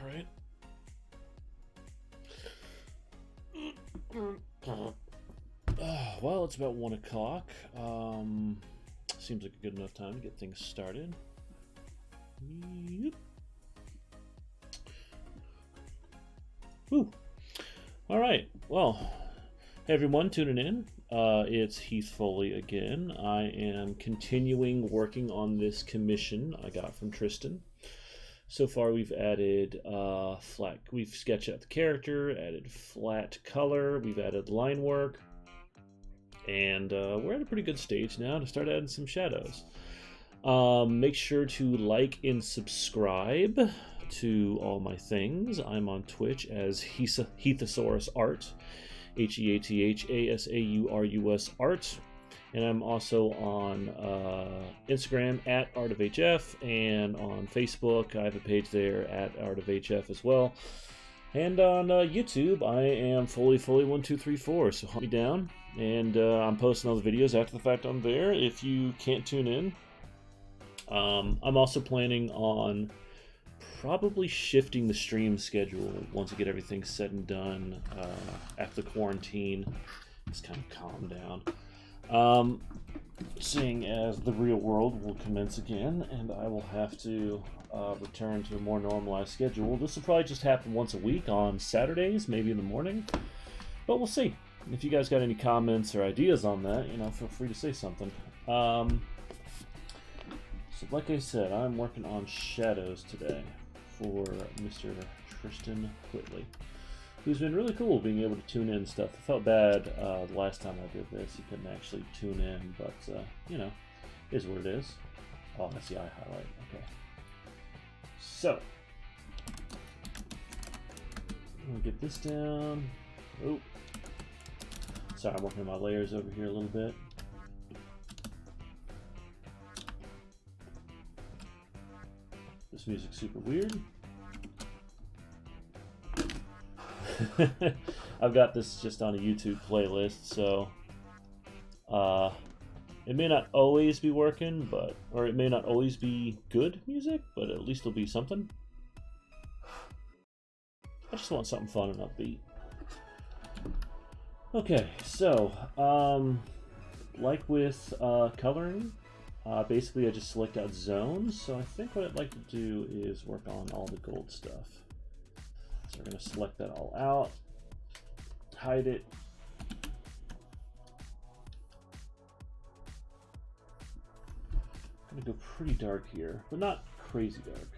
right. Well, it's about 1 o'clock. Seems like a good enough time to get things started. Yep. Whew. All right. Well, hey everyone tuning in. It's Heath Foley again. I am continuing working on this commission I got from Tristan. So far, we've added flat. We've sketched out the character, added flat color. We've added line work. And we're at a pretty good stage now to start adding some shadows. Make sure to like and subscribe to all my things. I'm on Twitch as Heathosaurus Art, Heathasaurus Art, and I'm also on Instagram at Art of HF, and on Facebook I have a page there at Art of HF as well. And on YouTube, I am Foley1234, so hunt me down. And I'm posting all the videos after the fact on there if you can't tune in. I'm also planning on probably shifting the stream schedule once I get everything said and done after the quarantine. It's kind of calmed down. Seeing as the real world will commence again, and I will have to return to a more normalized schedule. This will probably just happen once a week on Saturdays, maybe in the morning, but we'll see. If you guys got any comments or ideas on that, feel free to say something. So like I said, I'm working on shadows today for Mr. Tristan Whitley, who's been really cool being able to tune in stuff. I felt bad the last time I did this. He couldn't actually tune in, but, is what it is. Oh, that's the eye highlight. Okay. So, I'm going to get this down. Oh. Sorry, I'm working on my layers over here a little bit. This music's super weird. I've got this just on a YouTube playlist, so it may not always be working, or it may not always be good music, but at least it'll be something. I just want something fun and upbeat. Okay, so like with coloring, basically I just select out zones. So I think what I'd like to do is work on all the gold stuff. So we're going to select that all out, hide it. I'm going to go pretty dark here, but not crazy dark.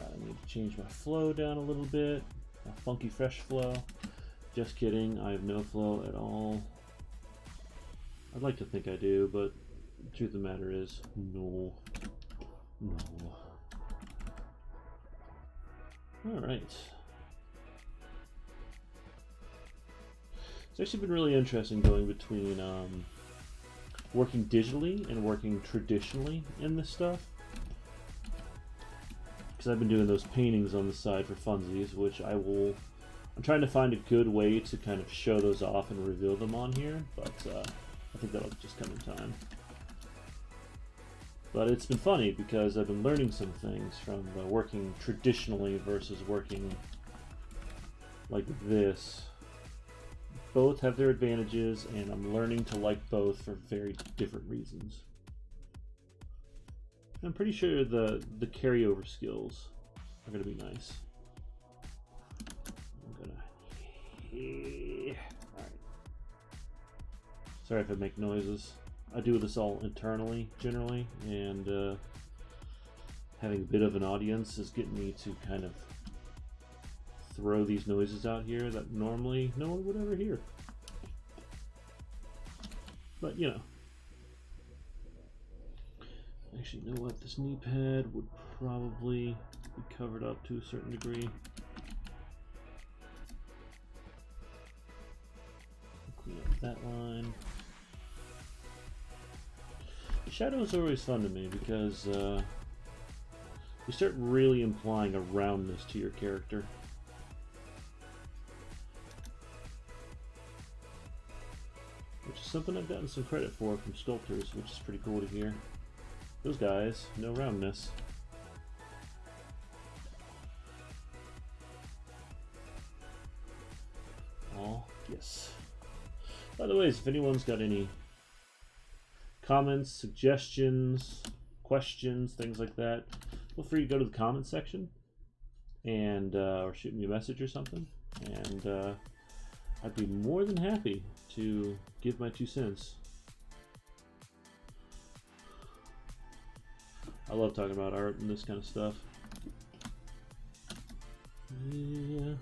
I need to change my flow down a little bit. A funky fresh flow. Just kidding, I have no flow at all. I'd like to think I do, but the truth of the matter is, no. Alright. It's actually been really interesting going between working digitally and working traditionally in this stuff. Because I've been doing those paintings on the side for funsies, which I'm trying to find a good way to kind of show those off and reveal them on here, but I think that'll just come in time. But it's been funny because I've been learning some things from working traditionally versus working like this. Both have their advantages, and I'm learning to like both for very different reasons. I'm pretty sure the carryover skills are going to be nice. Alright. Sorry if I make noises. I do this all internally, generally, and having a bit of an audience is getting me to kind of throw these noises out here that normally no one would ever hear. But, actually, you know what? This knee pad would probably be covered up to a certain degree. Clean up that line. The shadows are always fun to me because you start really implying a roundness to your character. Which is something I've gotten some credit for from sculptors, which is pretty cool to hear. Those guys, no roundness. Oh, yes. By the way, if anyone's got any comments, suggestions, questions, things like that, feel free to go to the comment section and or shoot me a message or something, and I'd be more than happy to give my 2 cents. I love talking about art and this kind of stuff. Yeah.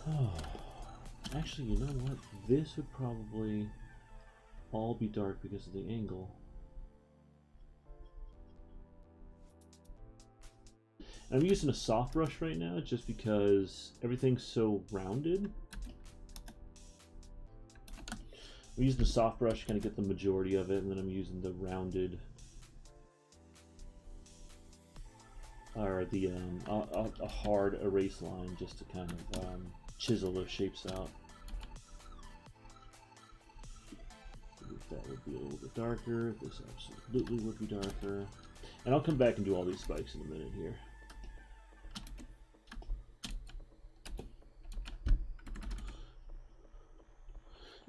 Oh. Actually, you know what? This would probably all be dark because of the angle. I'm using a soft brush right now just because everything's so rounded. I'm using the soft brush to kind of get the majority of it, and then I'm using the rounded, or the a hard erase line just to kind of chisel those shapes out. That would be a little bit darker. This absolutely would be darker. And I'll come back and do all these spikes in a minute here.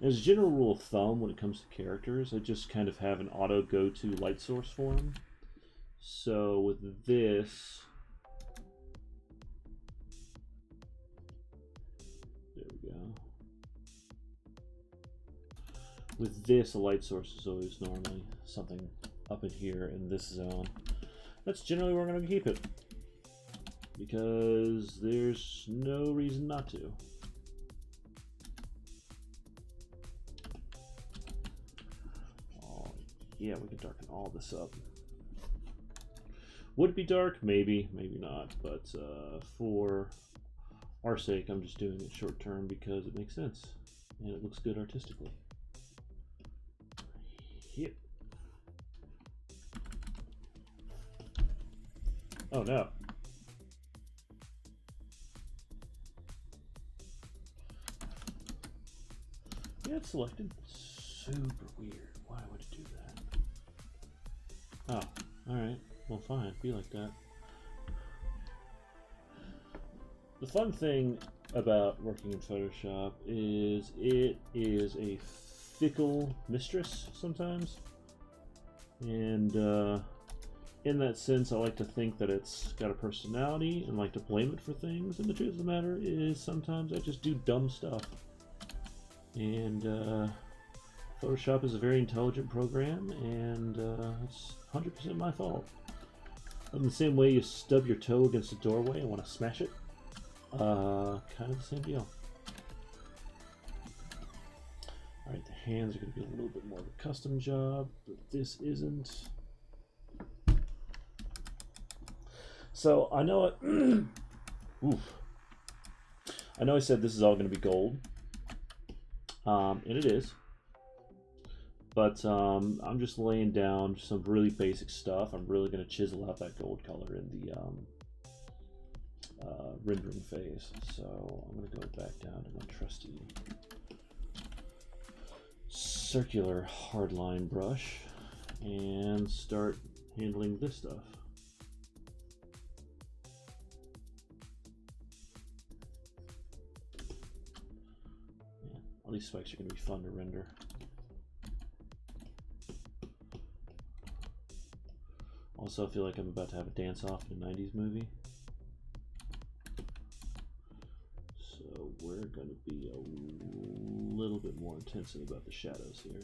As a general rule of thumb, when it comes to characters, I just kind of have an auto go-to light source for them. So with this, there we go. With this, a light source is always normally something up in here in this zone. That's generally where I'm going to keep it, because there's no reason not to. Yeah, we can darken all this up. Would it be dark? Maybe, maybe not. But for our sake, I'm just doing it short term because it makes sense and it looks good artistically. Yep. Oh no. Yeah, it's selected. Super weird. Why would it do that? Oh, alright. Well, fine. Be like that. The fun thing about working in Photoshop is it is a fickle mistress sometimes. And in that sense, I like to think that it's got a personality and like to blame it for things. And the truth of the matter is sometimes I just do dumb stuff. And Photoshop is a very intelligent program, and it's 100% my fault. In the same way you stub your toe against a doorway and want to smash it, kind of the same deal. Alright, the hands are going to be a little bit more of a custom job, but this isn't. So I know it. Oof. I know I said this is all going to be gold, and it is. But I'm just laying down some really basic stuff. I'm really going to chisel out that gold color in the rendering phase. So I'm going to go back down to my trusty circular hardline brush and start handling this stuff. Yeah, all these spikes are going to be fun to render. Also, I feel like I'm about to have a dance-off in a 90s movie. So we're going to be a little bit more intensive about the shadows here.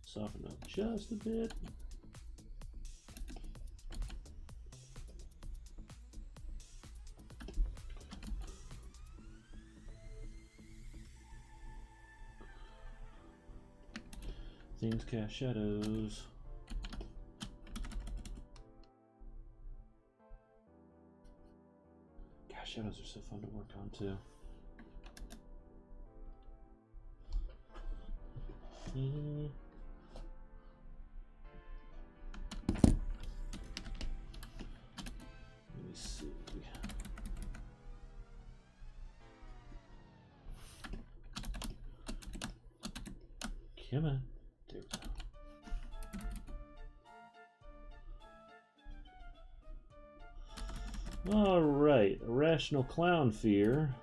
Soften up just a bit. Things cast shadows. Shadows are so fun to work on too. Come on. There we go. Alright, irrational clown fear.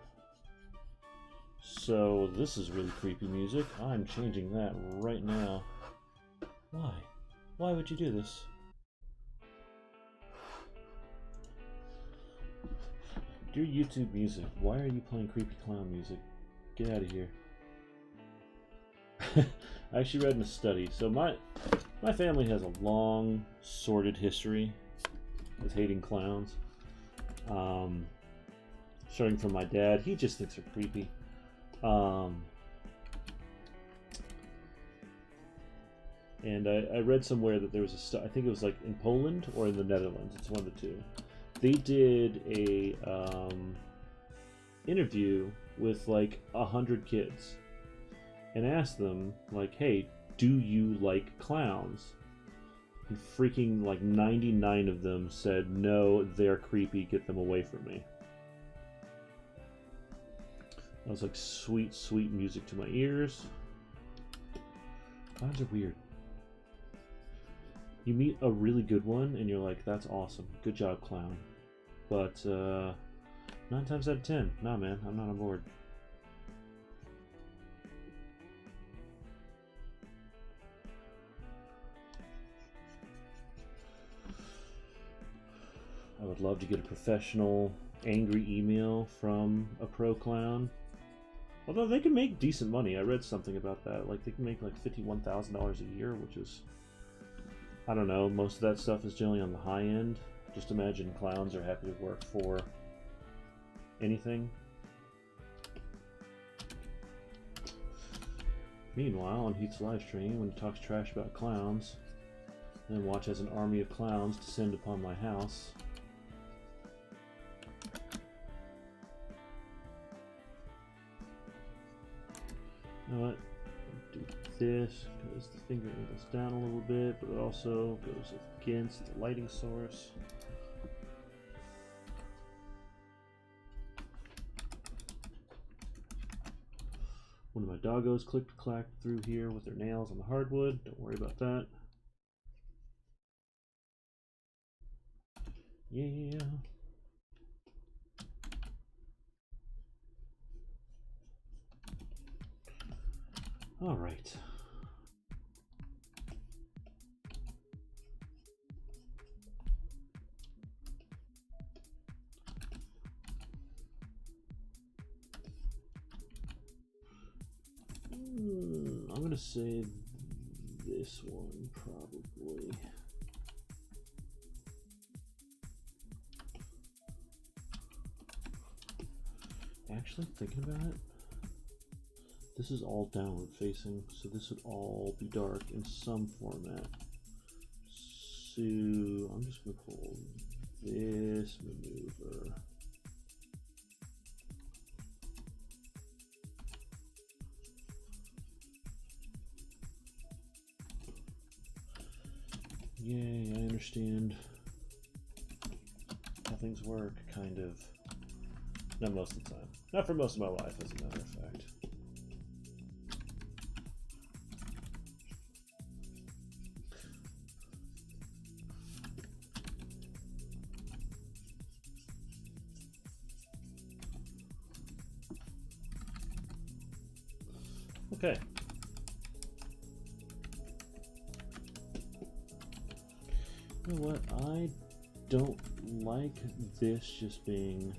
So this is really creepy music. I'm changing that right now. Why? Why would you do this? Dear YouTube music, why are you playing creepy clown music? Get out of here. I actually read in a study. So my family has a long, sordid history with hating clowns. Starting from my dad, he just thinks they're creepy. And I read somewhere that there was I think it was like in Poland or in the Netherlands. It's one of the two. They did a interview with like 100 kids and asked them like, "Hey, do you like clowns?" And freaking like 99 of them said, "No, they're creepy. Get them away from me." That was like sweet, sweet music to my ears. Clowns are weird. You meet a really good one and you're like, "That's awesome. Good job, clown." But 9 times out of 10, nah man, I'm not on board. I would love to get a professional, angry email from a pro clown. Although they can make decent money. I read something about that. Like they can make like $51,000 a year, which is, I don't know, most of that stuff is generally on the high end. Just imagine clowns are happy to work for anything. Meanwhile, on Heat's live stream, when he talks trash about clowns, then watch as an army of clowns descend upon my house. You know what? Do this because the finger angles down a little bit, but it also goes against the lighting source. One of my doggos clicked-clacked through here with their nails on the hardwood. Don't worry about that. Yeah. All right. I'm gonna say this one probably. Actually, thinking about it, this is all downward facing, so this would all be dark in some format. So I'm just gonna pull this maneuver. Yay, I understand how things work, kind of. Not most of the time. Not for most of my life, as a matter of fact. Okay. You know what? I don't like this just being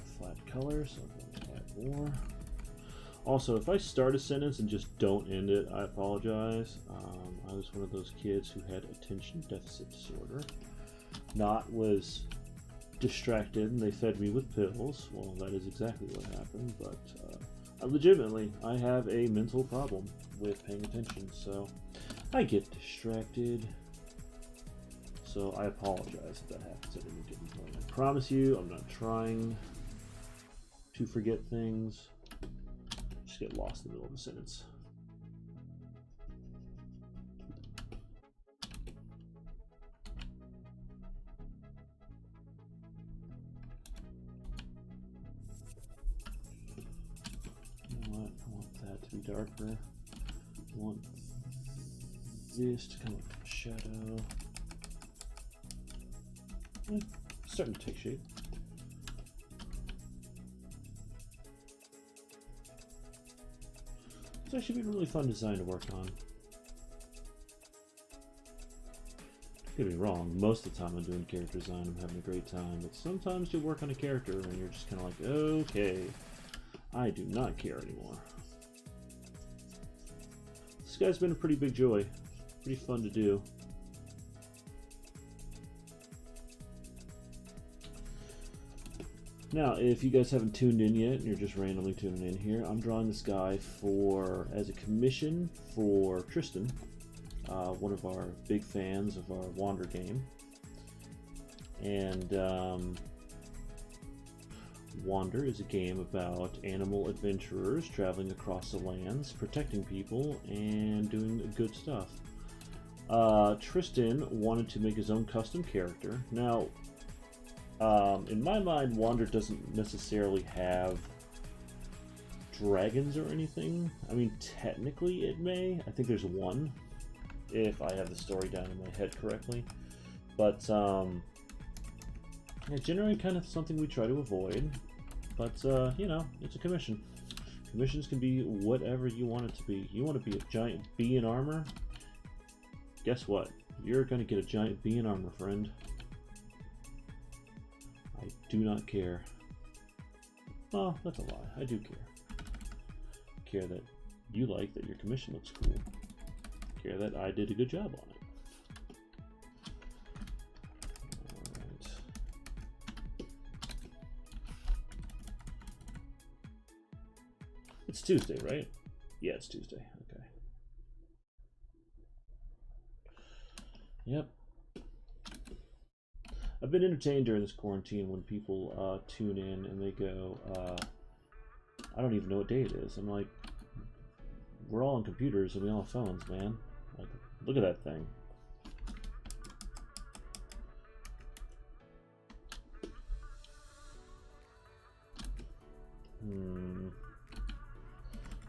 a flat color, so I'm going to add more. Also, if I start a sentence and just don't end it, I apologize. I was one of those kids who had attention deficit disorder. Not was distracted and they fed me with pills. Well, that is exactly what happened, but legitimately, I have a mental problem with paying attention, so I get distracted. So I apologize if that happens at any given point. I promise you, I'm not trying to forget things. Just get lost in the middle of a sentence. darker. I want this to come up shadow. Starting to take shape. This actually be a really fun design to work on. Don't get me wrong, most of the time I'm doing character design, I'm having a great time, but sometimes you work on a character and you're just kind of like, okay, I do not care anymore. This guy's been a pretty big joy, pretty fun to do. Now, if you guys haven't tuned in yet and you're just randomly tuning in here, I'm drawing this guy as a commission for Tristan, one of our big fans of our Wander game. And Wander is a game about animal adventurers traveling across the lands, protecting people, and doing good stuff. Tristan wanted to make his own custom character. Now, in my mind, Wander doesn't necessarily have dragons or anything. I mean, technically it may. I think there's one, if I have the story down in my head correctly. But it's generally kind of something we try to avoid. But, you know, it's a commission. Commissions can be whatever you want it to be. You want to be a giant bee in armor? Guess what? You're going to get a giant bee in armor, friend. I do not care. Well, that's a lie. I do care. I care that you like that your commission looks cool. I care that I did a good job on it. Alright. It's Tuesday, right? Yeah, it's Tuesday. Okay. Yep. I've been entertained during this quarantine when people tune in and they go, I don't even know what day it is. I'm like, we're all on computers and we all have phones, man. Like, look at that thing.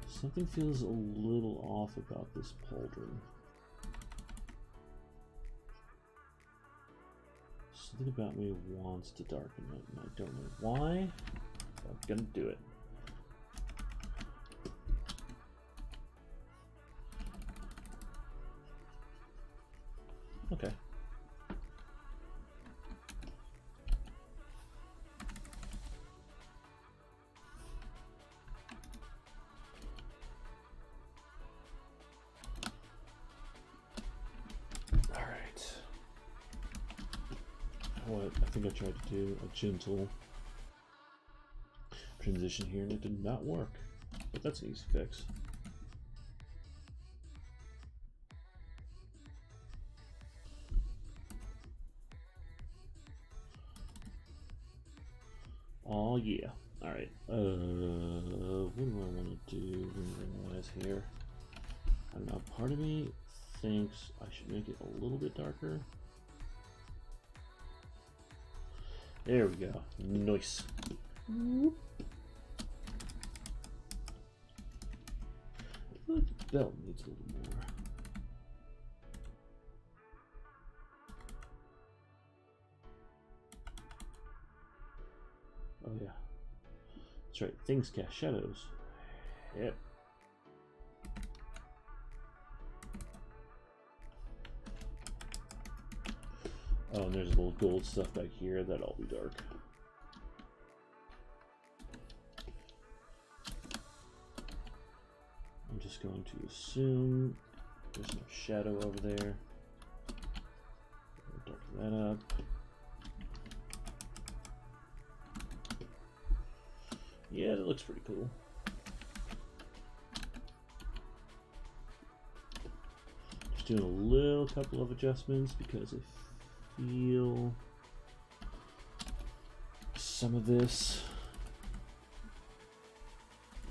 Something feels a little off about this pauldron. Something about me wants to darken it, and I don't know why. So I'm gonna do it. Okay. I think I tried to do a gentle transition here and it did not work, but that's an easy fix. Oh yeah. Alright. What do I want to do rendering-wise here? I don't know. Part of me thinks I should make it a little bit darker. There we go. Nice. I feel like the belt needs a little more. Oh yeah. That's right. Things cast shadows. Yep. Oh, and there's a little gold stuff back here. That'll be dark. I'm just going to assume there's no shadow over there. Darken that up. Yeah, that looks pretty cool. Just doing a little couple of adjustments because if feel some of this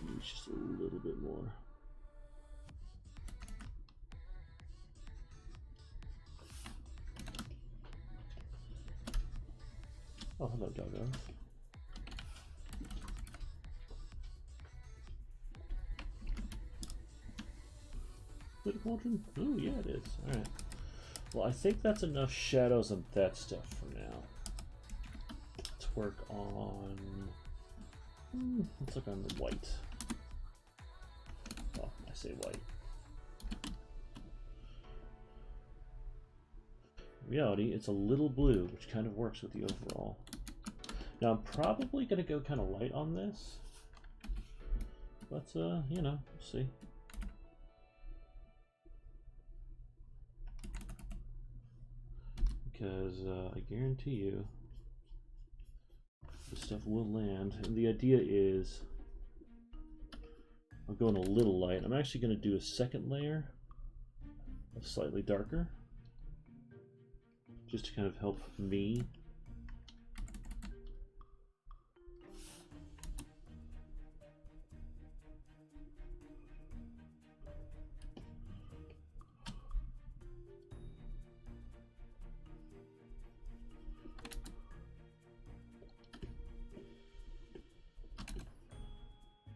needs just a little bit more. Oh, hello, doggos. cauldron? Oh, yeah, it is. Alright. Well, I think that's enough shadows of that stuff for now. Let's work on... let's look on the white. Well, I say white. In reality, it's a little blue, which kind of works with the overall. Now, I'm probably going to go kind of light on this. But, you know, we'll see. Because I guarantee you this stuff will land. And the idea is I'm going a little light. I'm actually going to do a second layer of slightly darker, just to kind of help me.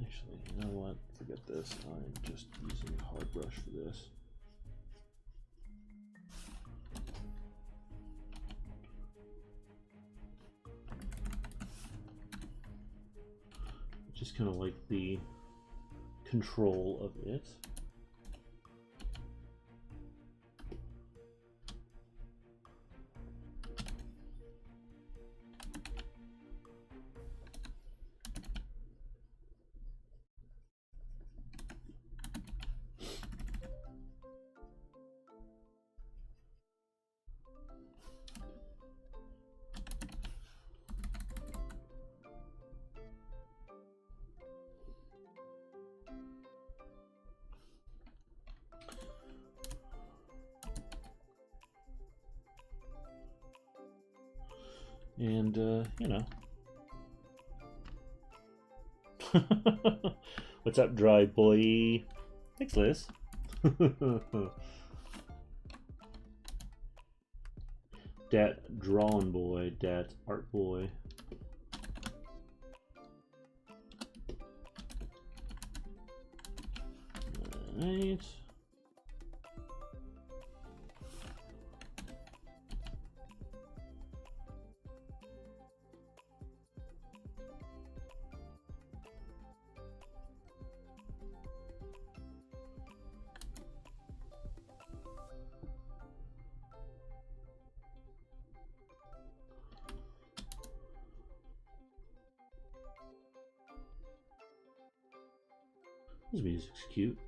Actually, you know what? Forget this. I'm just using a hard brush for this. Just kind of like the control of it. And, you know. What's up, dry boy? Thanks, Liz. Dat drawing boy, dat art boy. Alright. This music's cute.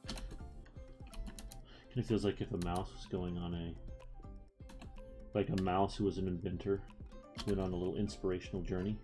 Kind of feels like if a mouse was going on like a mouse who was an inventor went on a little inspirational journey.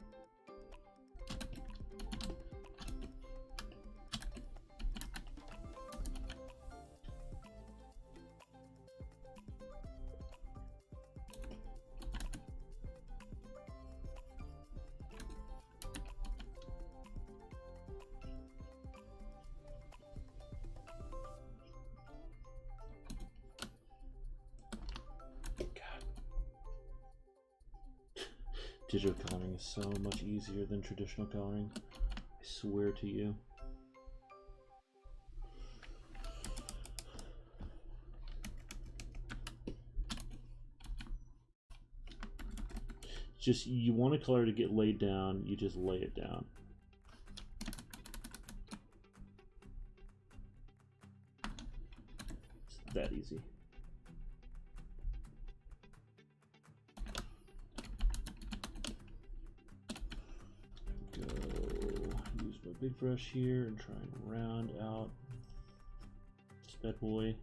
Digital coloring is so much easier than traditional coloring. I swear to you. Just, you want a color to get laid down, you just lay it down. It's that easy. Big brush here and try and round out this bad boy.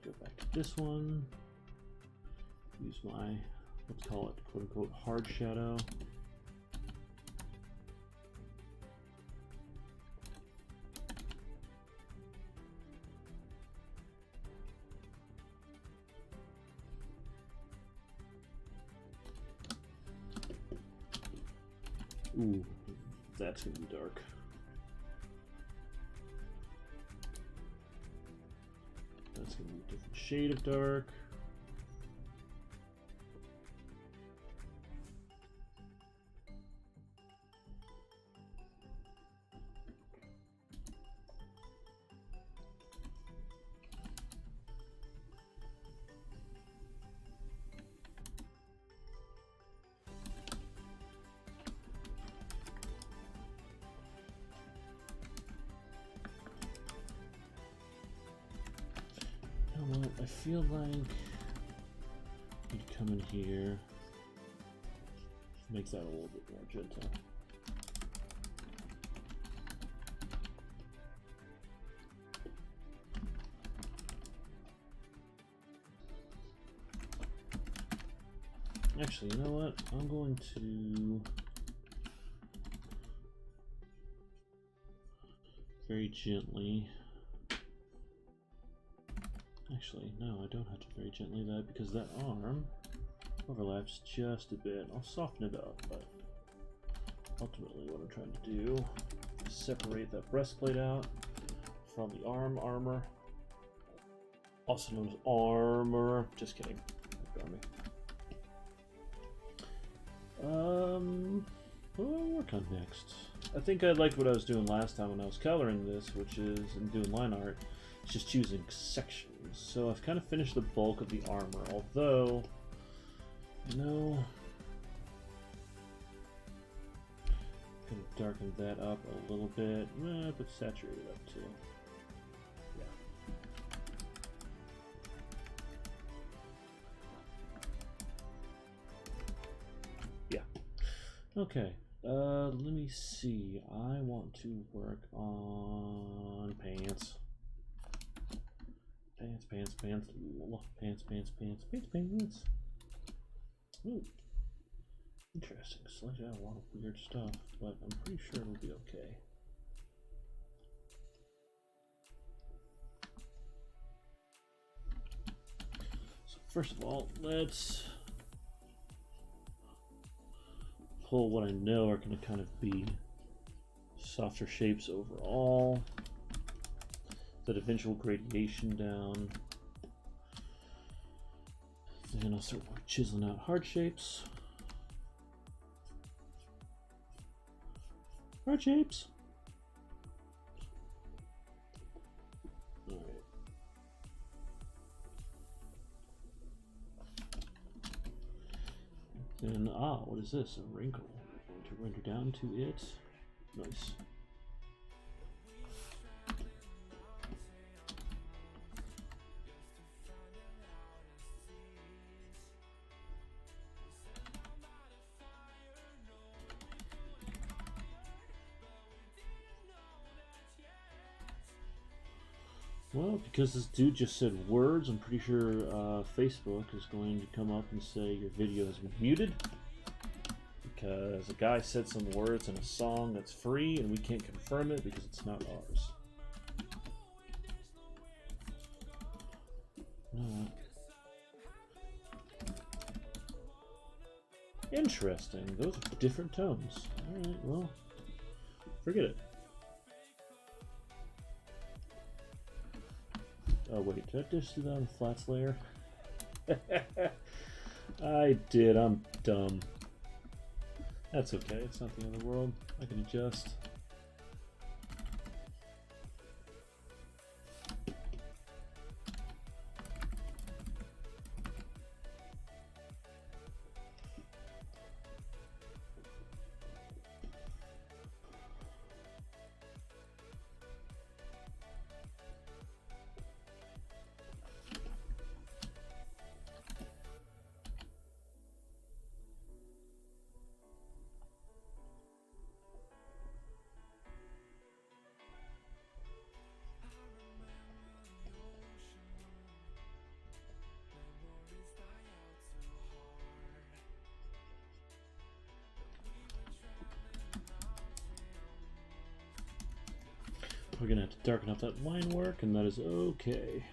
Go back to this one. Use my, let's call it quote unquote hard shadow. Ooh, that's gonna be dark. That's gonna be a different shade of dark. know what? I feel like you'd come in here. Makes that a little bit more gentle. Actually, you know what? I'm going to very gently. Actually, no, I don't have to very gently that because that arm overlaps just a bit. I'll soften it up, but ultimately what I'm trying to do is separate that breastplate out from the armor, also known as armor. Just kidding. What do I work on next? I think I liked what I was doing last time when I was coloring this, which is, and doing line art, it's just choosing sections. So I've kind of finished the bulk of the armor, although, you know, gonna darken that up a little bit, but saturate it up too. Okay, let me see. I want to work on pants. Pants. Ooh, interesting. Selected out a lot of weird stuff, but I'm pretty sure it'll be okay. So first of all, let's pull what I know are going to kind of be softer shapes overall. That eventual gradation down. Then I'll start chiseling out hard shapes. Hard shapes. All right. Then, what is this? A wrinkle. I'm going to render down to it. Nice. Well, because this dude just said words, I'm pretty sure Facebook is going to come up and say your video has been muted. Because a guy said some words in a song that's free and we can't confirm it because it's not ours. No. Interesting. Those are different tones. Alright, well, forget it. Oh wait, did I just do that on the flats layer? I did, I'm dumb. That's okay, it's not the end of the world. I can adjust. We're gonna have to darken up that line work, and that is okay.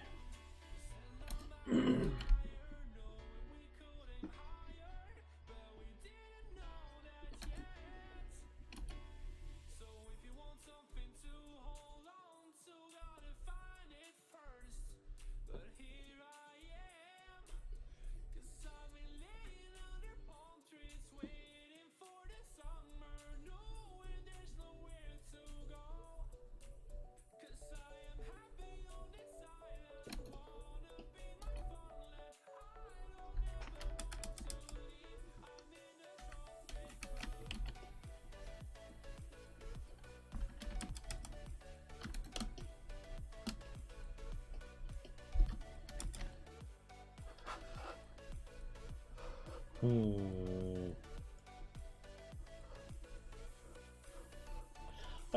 I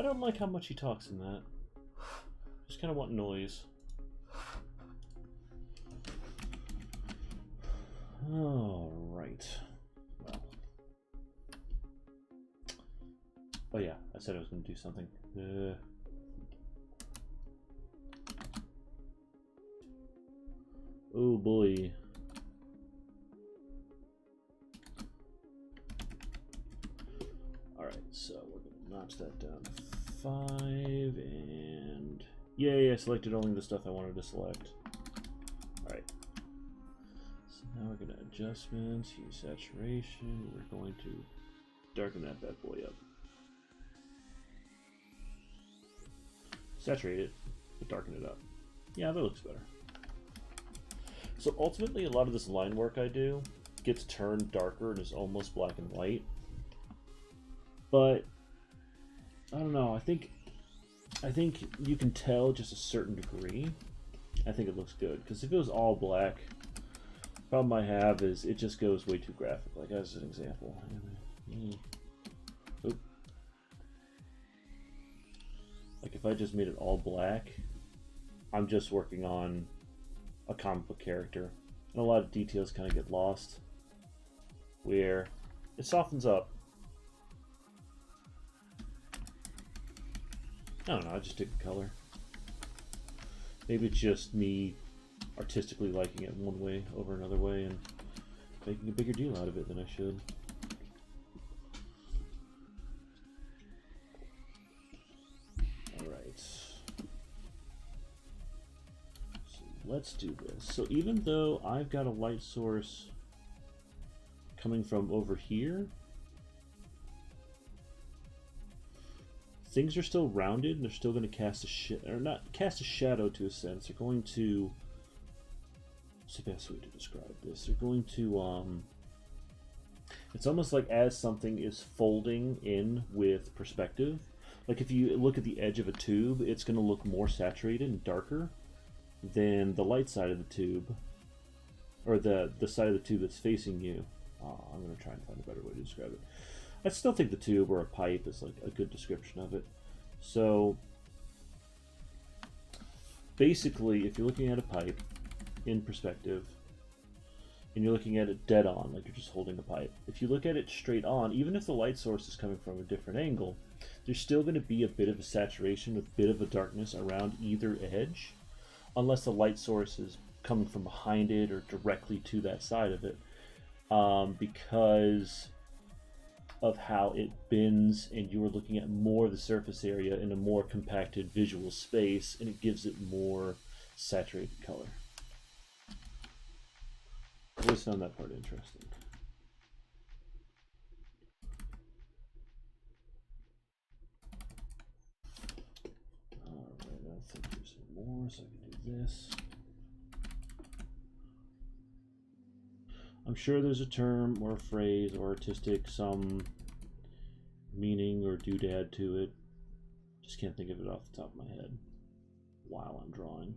don't like how much he talks in that. Just kind of want noise. Alright. Well. Oh yeah, I said I was going to do something. Oh boy. Alright, so we're going to notch that down to 5 and... Yay, I selected only the stuff I wanted to select. Alright. So now we're going to adjustments, hue saturation. We're going to darken that bad boy up. Saturate it, but darken it up. Yeah, that looks better. So ultimately, a lot of this line work I do gets turned darker and is almost black and white. But I don't know. I think you can tell just a certain degree. I think it looks good because if it was all black, the problem I have is it just goes way too graphic. Like as an example. Oop. Like if I just made it all black, I'm just working on a comic book character, and a lot of details kind of get lost. Where it softens up. I don't know, I just dig the color. Maybe it's just me artistically liking it one way over another way and making a bigger deal out of it than I should. Alright. So let's do this. So even though I've got a light source coming from over here, things are still rounded, and they're still going to cast a shadow to a sense. They're going to, what's the best way to describe this? They're going to, it's almost like as something is folding in with perspective. Like if you look at the edge of a tube, it's going to look more saturated and darker than the light side of the tube, or the side of the tube that's facing you. I'm going to try and find a better way to describe it. I still think the tube or a pipe is like a good description of it. So basically, if you're looking at a pipe in perspective and you're looking at it dead on, like you're just holding a pipe, if you look at it straight on, even if the light source is coming from a different angle, there's still going to be a bit of a saturation, a bit of a darkness around either edge, unless the light source is coming from behind it or directly to that side of it, because of how it bends, and you are looking at more of the surface area in a more compacted visual space, and it gives it more saturated color. I always found that part interesting. Alright, I think there's some more, so I can do this. I'm sure there's a term or a phrase or artistic, some meaning or doodad to it. Just can't think of it off the top of my head while I'm drawing.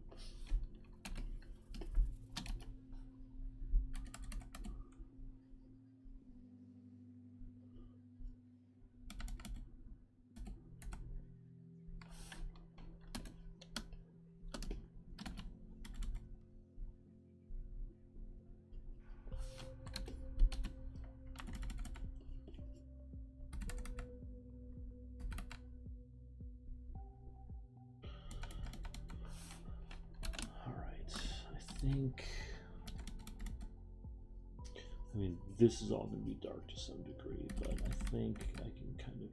I mean, this is all going to be dark to some degree, but I think I can kind of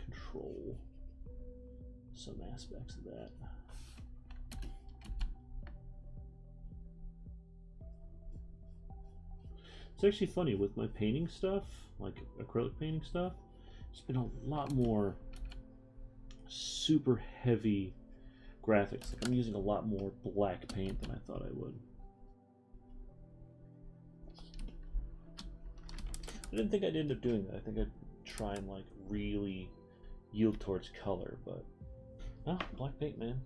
control some aspects of that. It's actually funny, with my painting stuff, like acrylic painting stuff, it's been a lot more super heavy graphics. Like I'm using a lot more black paint than I thought I would. I didn't think I'd end up doing that. I think I'd try and like really yield towards color, but black paint, man.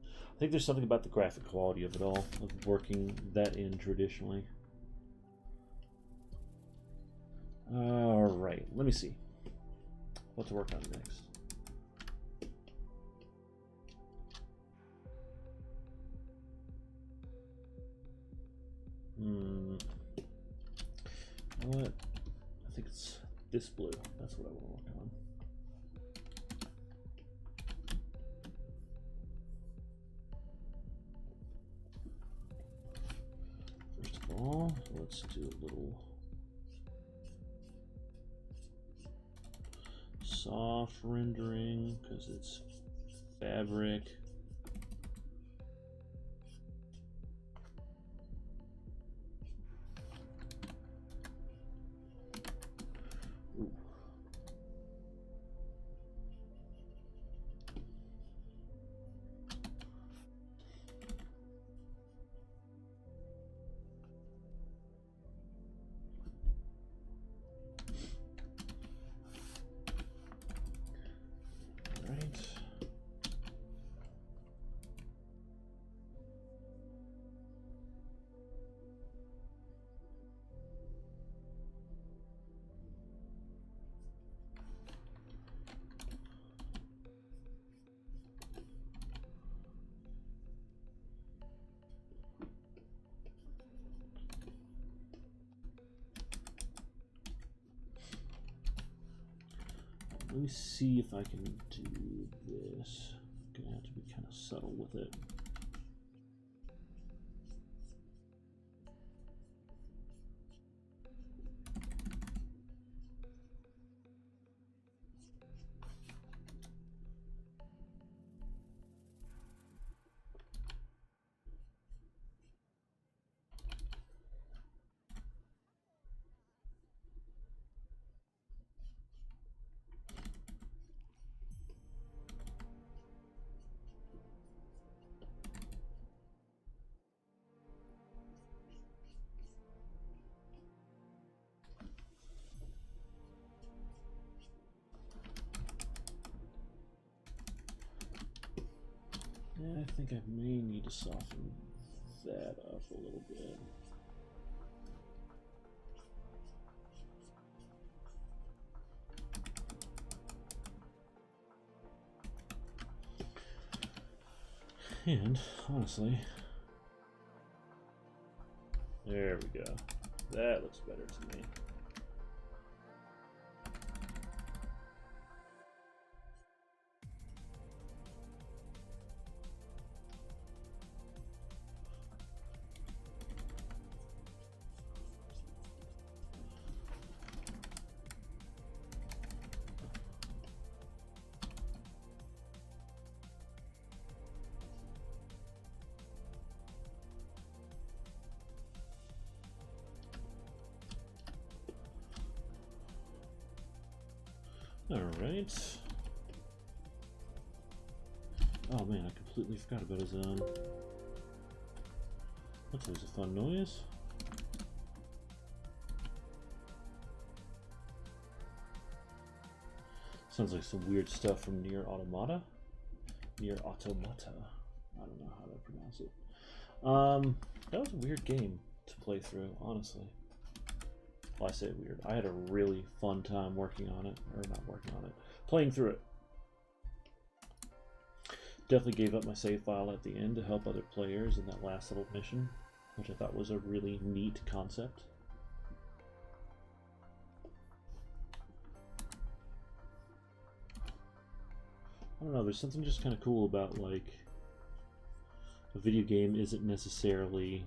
I think there's something about the graphic quality of it all, of working that in traditionally. Alright, let me see what to work on next. What? I think it's this blue. That's what I want to work on. First of all, let's do a little soft rendering because it's fabric. Ooh. Let me see if I can do this. I'm gonna have to be kind of subtle with it. Yeah, I think I may need to soften that up a little bit. And honestly, there we go. That looks better to me. All right. Oh man, I completely forgot about his that's always a fun noise. Sounds like some weird stuff from Nier Automata. Nier Automata. I don't know how to pronounce it. That was a weird game to play through, honestly. Well, I say weird. I had a really fun time working on it, or not working on it, playing through it. Definitely gave up my save file at the end to help other players in that last little mission, which I thought was a really neat concept. I don't know, there's something just kind of cool about, like, a video game isn't necessarily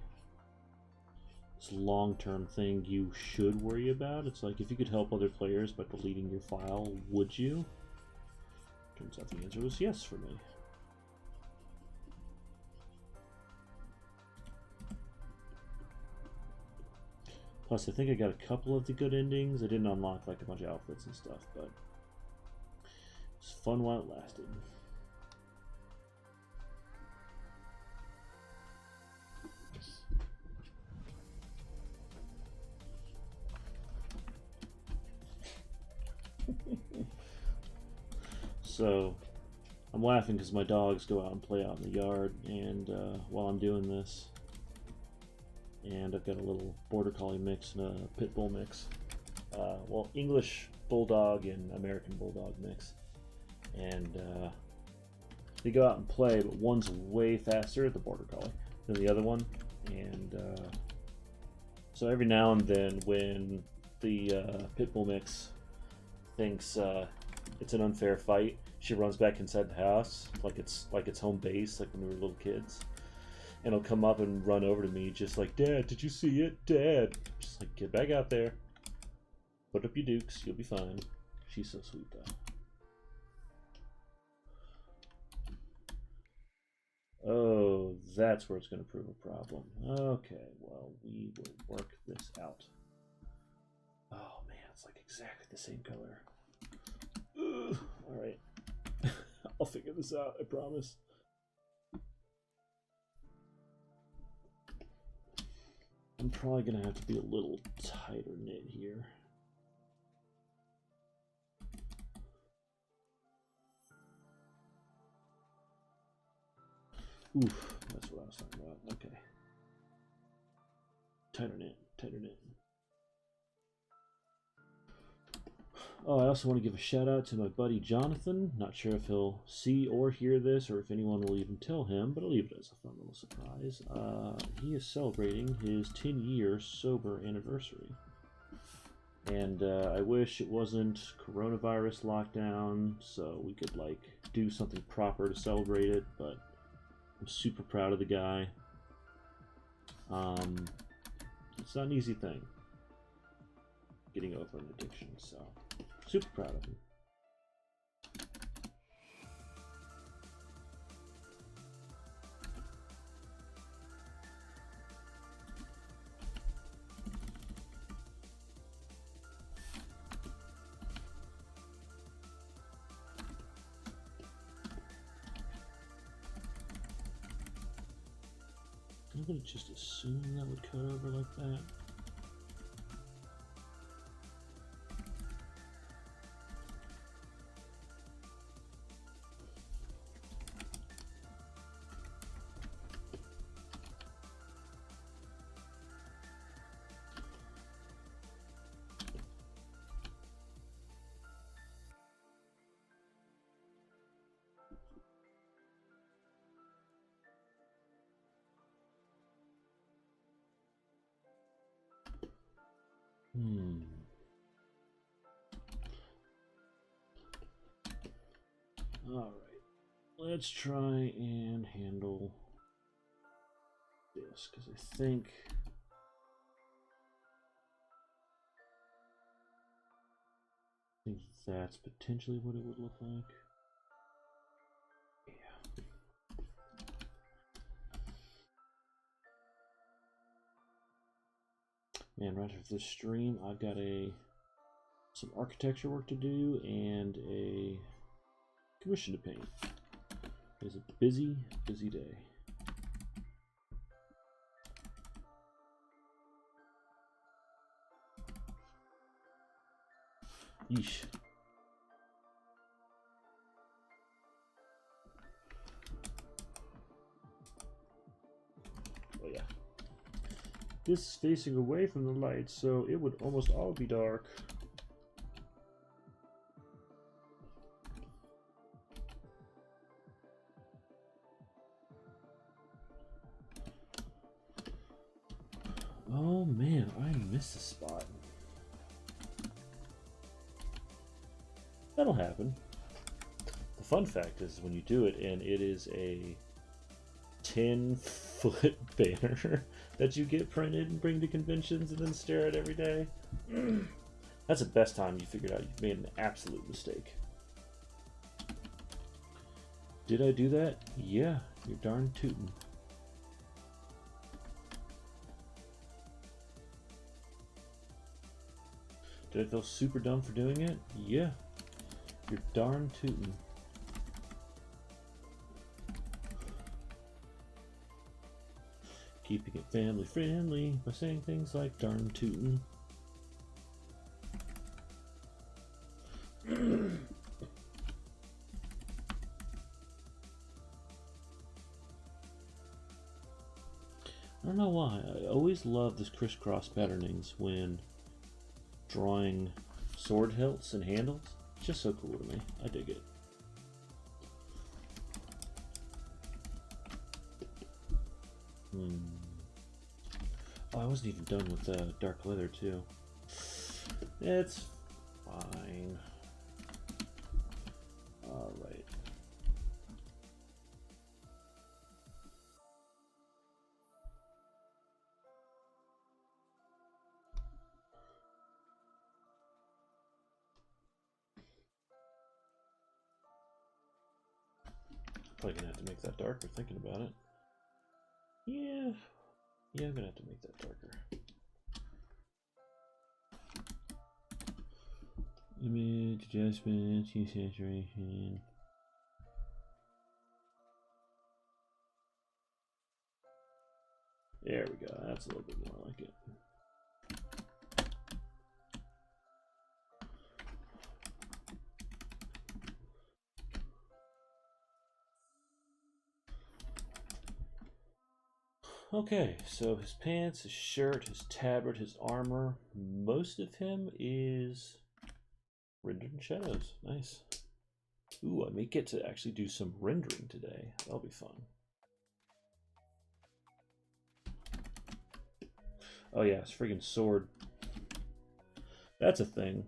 this long-term thing you should worry about. It's like, if you could help other players by deleting your file, would you? Turns out the answer was yes for me. Plus, I think I got a couple of the good endings. I didn't unlock like a bunch of outfits and stuff, but it's fun while it lasted. So, I'm laughing because my dogs go out and play out in the yard, and while I'm doing this, and I've got a little border collie mix and a pit bull mix. well, English Bulldog and American Bulldog mix. And they go out and play, but one's way faster, the Border Collie, than the other one. And so every now and then when the Pit Bull mix thinks it's an unfair fight, she runs back inside the house like it's home base, like when we were little kids. And he'll come up and run over to me just like, "Dad, did you see it? Dad!" Just like, "Get back out there. Put up your dukes. You'll be fine." She's so sweet, though. Oh, that's where it's going to prove a problem. Okay, well, we will work this out. Oh, man, it's like exactly the same color. Ugh. All right. I'll figure this out, I promise. I'm probably going to have to be a little tighter knit here. Oof, that's what I was talking about. Okay. Tighter knit, tighter knit. Oh, I also want to give a shout out to my buddy Jonathan. Not sure if he'll see or hear this or if anyone will even tell him, but I'll leave it as a fun little surprise. He is celebrating his 10-year sober anniversary. And I wish it wasn't coronavirus lockdown so we could like do something proper to celebrate it, but I'm super proud of the guy. It's not an easy thing, getting over an addiction, so super proud of him. I'm gonna just assume that would cut over like that. Alright, let's try and handle this, because I think that's potentially what it would look like. Yeah. Man, right after this stream, I've got some architecture work to do and a commission to paint. It's a busy, busy day. Yeesh. Oh yeah. This is facing away from the light, so it would almost all be dark. Oh man, I missed a spot. That'll happen. The fun fact is when you do it and it is a 10-foot banner that you get printed and bring to conventions and then stare at every day. That's the best time you figured out you've made an absolute mistake. Did I do that? Yeah, you're darn tootin'. Did I feel super dumb for doing it? Yeah, you're darn tootin'. Keeping it family friendly by saying things like darn tootin'. I don't know why. I always love this crisscross patternings when drawing sword hilts and handles. It's just so cool to me. I dig it. Oh, I wasn't even done with dark leather too. It's fine. All right. Probably gonna have to make that darker thinking about it. Yeah, I'm gonna have to make that darker. Image adjustment, hue saturation. There we go. That's a little bit more like it. Okay, so his pants, his shirt, his tabard, his armor, most of him is rendered in shadows. Nice. Ooh, I may get to actually do some rendering today. That'll be fun. Oh yeah, his friggin' sword. That's a thing.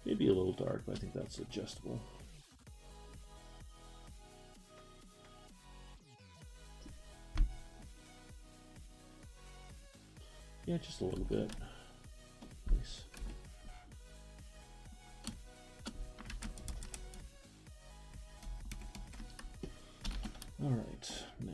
Maybe a little dark, but I think that's adjustable. Yeah, just a little bit. Nice. All right, now.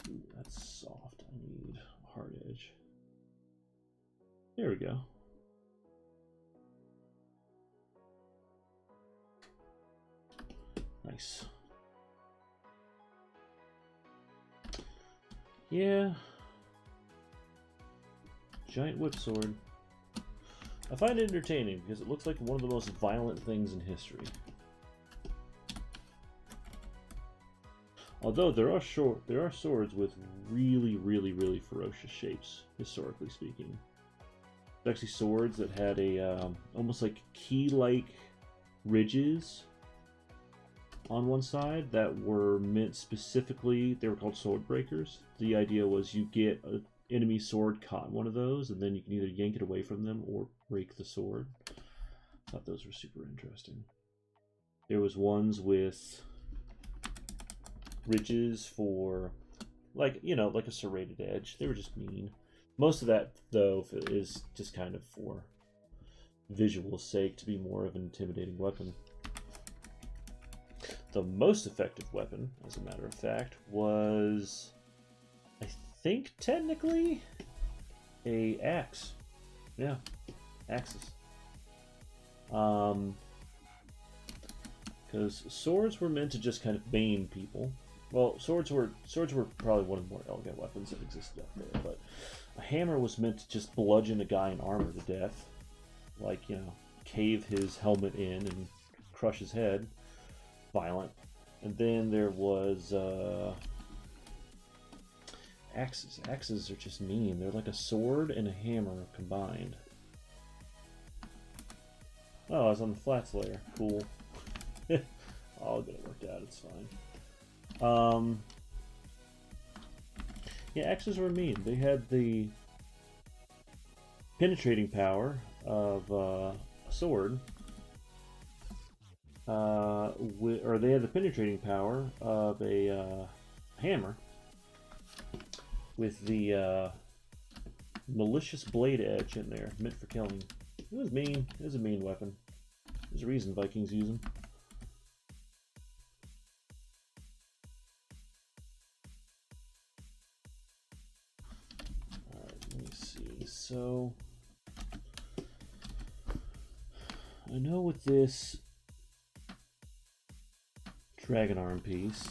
Ooh, that's soft. I need a hard edge. There we go. Nice. Yeah. Giant whip sword. I find it entertaining because it looks like one of the most violent things in history. Although there are swords with really ferocious shapes, historically speaking. There's actually swords that had a almost like key-like ridges on one side that were meant specifically. They were called sword breakers. The idea was you get an enemy sword caught in one of those, and then you can either yank it away from them or break the sword. I thought those were super interesting. There was ones with ridges for, like, you know, like a serrated edge. They were just mean. Most of that, though, is just kind of for visual sake to be more of an intimidating weapon. The most effective weapon, as a matter of fact, was, I think, technically, a axe. Yeah, axes. Because swords were meant to just kind of maim people. Well, swords were probably one of the more elegant weapons that existed out there, but a hammer was meant to just bludgeon a guy in armor to death, like, you know, cave his helmet in and crush his head. Violent. And then there was axes. Axes are just mean. They're like a sword and a hammer combined. Oh, I was on the flats layer. Cool. I'll get it worked out. It's fine. Yeah, axes were mean. They had the penetrating power of a sword, or they have the penetrating power of a hammer with the malicious blade edge in there, meant for killing. It was mean. It was a mean weapon. There's a reason Vikings use them. Alright, let me see. So, I know with this dragon arm piece,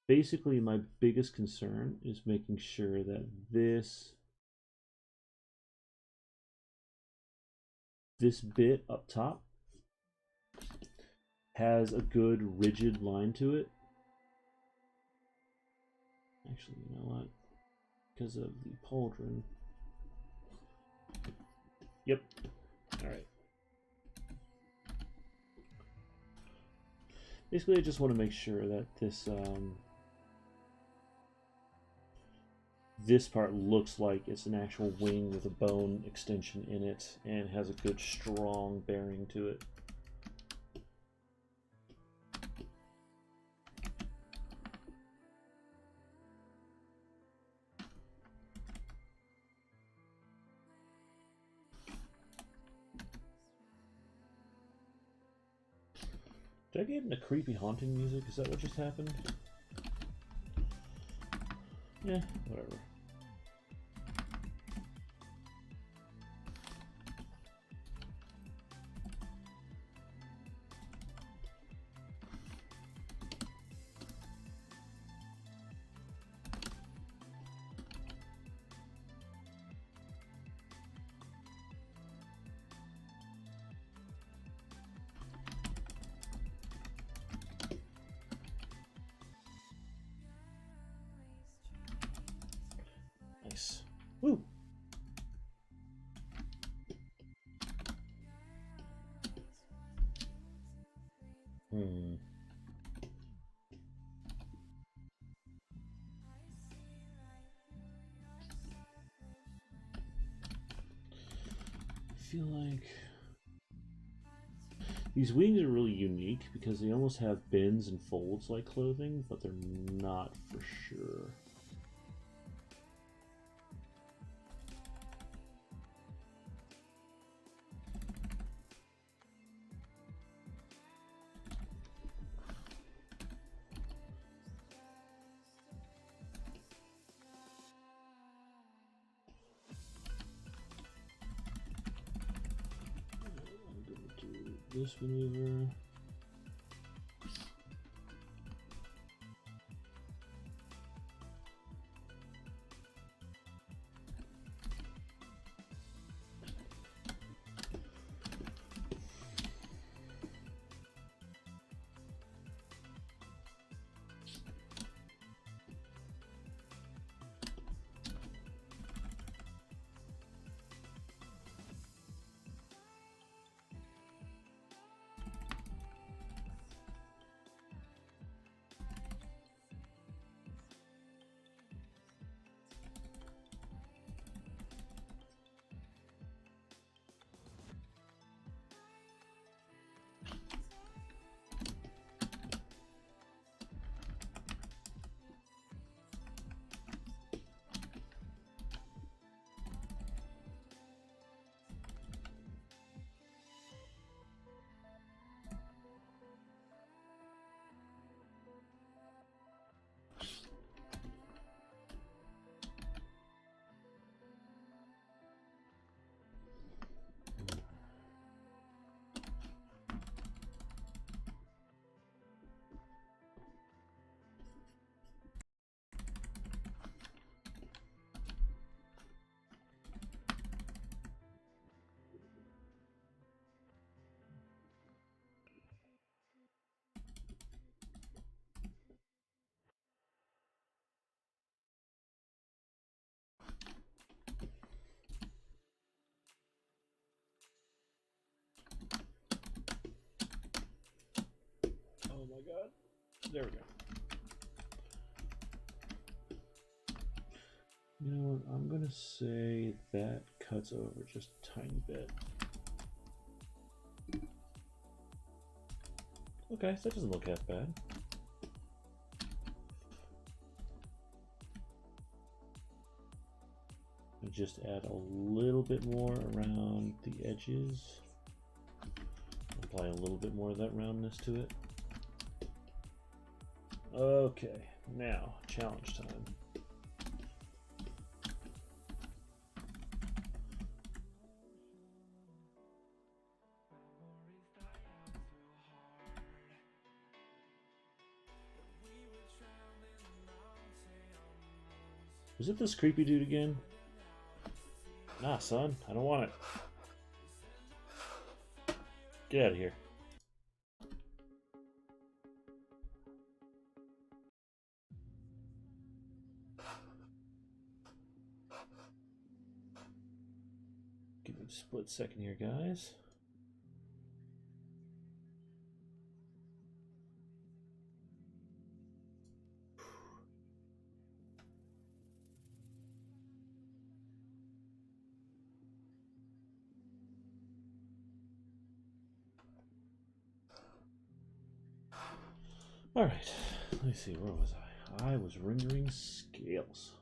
basically my biggest concern is making sure that this bit up top has a good rigid line to it. Actually, you know what? Because of the pauldron. Yep. Alright. Basically, I just want to make sure that this part looks like it's an actual wing with a bone extension in it and has a good strong bearing to it. Did I get into creepy haunting music? Is that what just happened? Yeah, whatever. Nice. Woo! I feel like these wings are really unique because they almost have bends and folds like clothing, but they're not for sure. This maneuver. Oh my god. There we go. You know what? I'm gonna say that cuts over just a tiny bit. Okay, so that doesn't look half bad. And just add a little bit more around the edges. Apply a little bit more of that roundness to it. Okay, now challenge time. Was it this creepy dude again? Nah, son, I don't want it. Get out of here. Give me a split second here, guys. All right, let me see, where was I? I was rendering scales.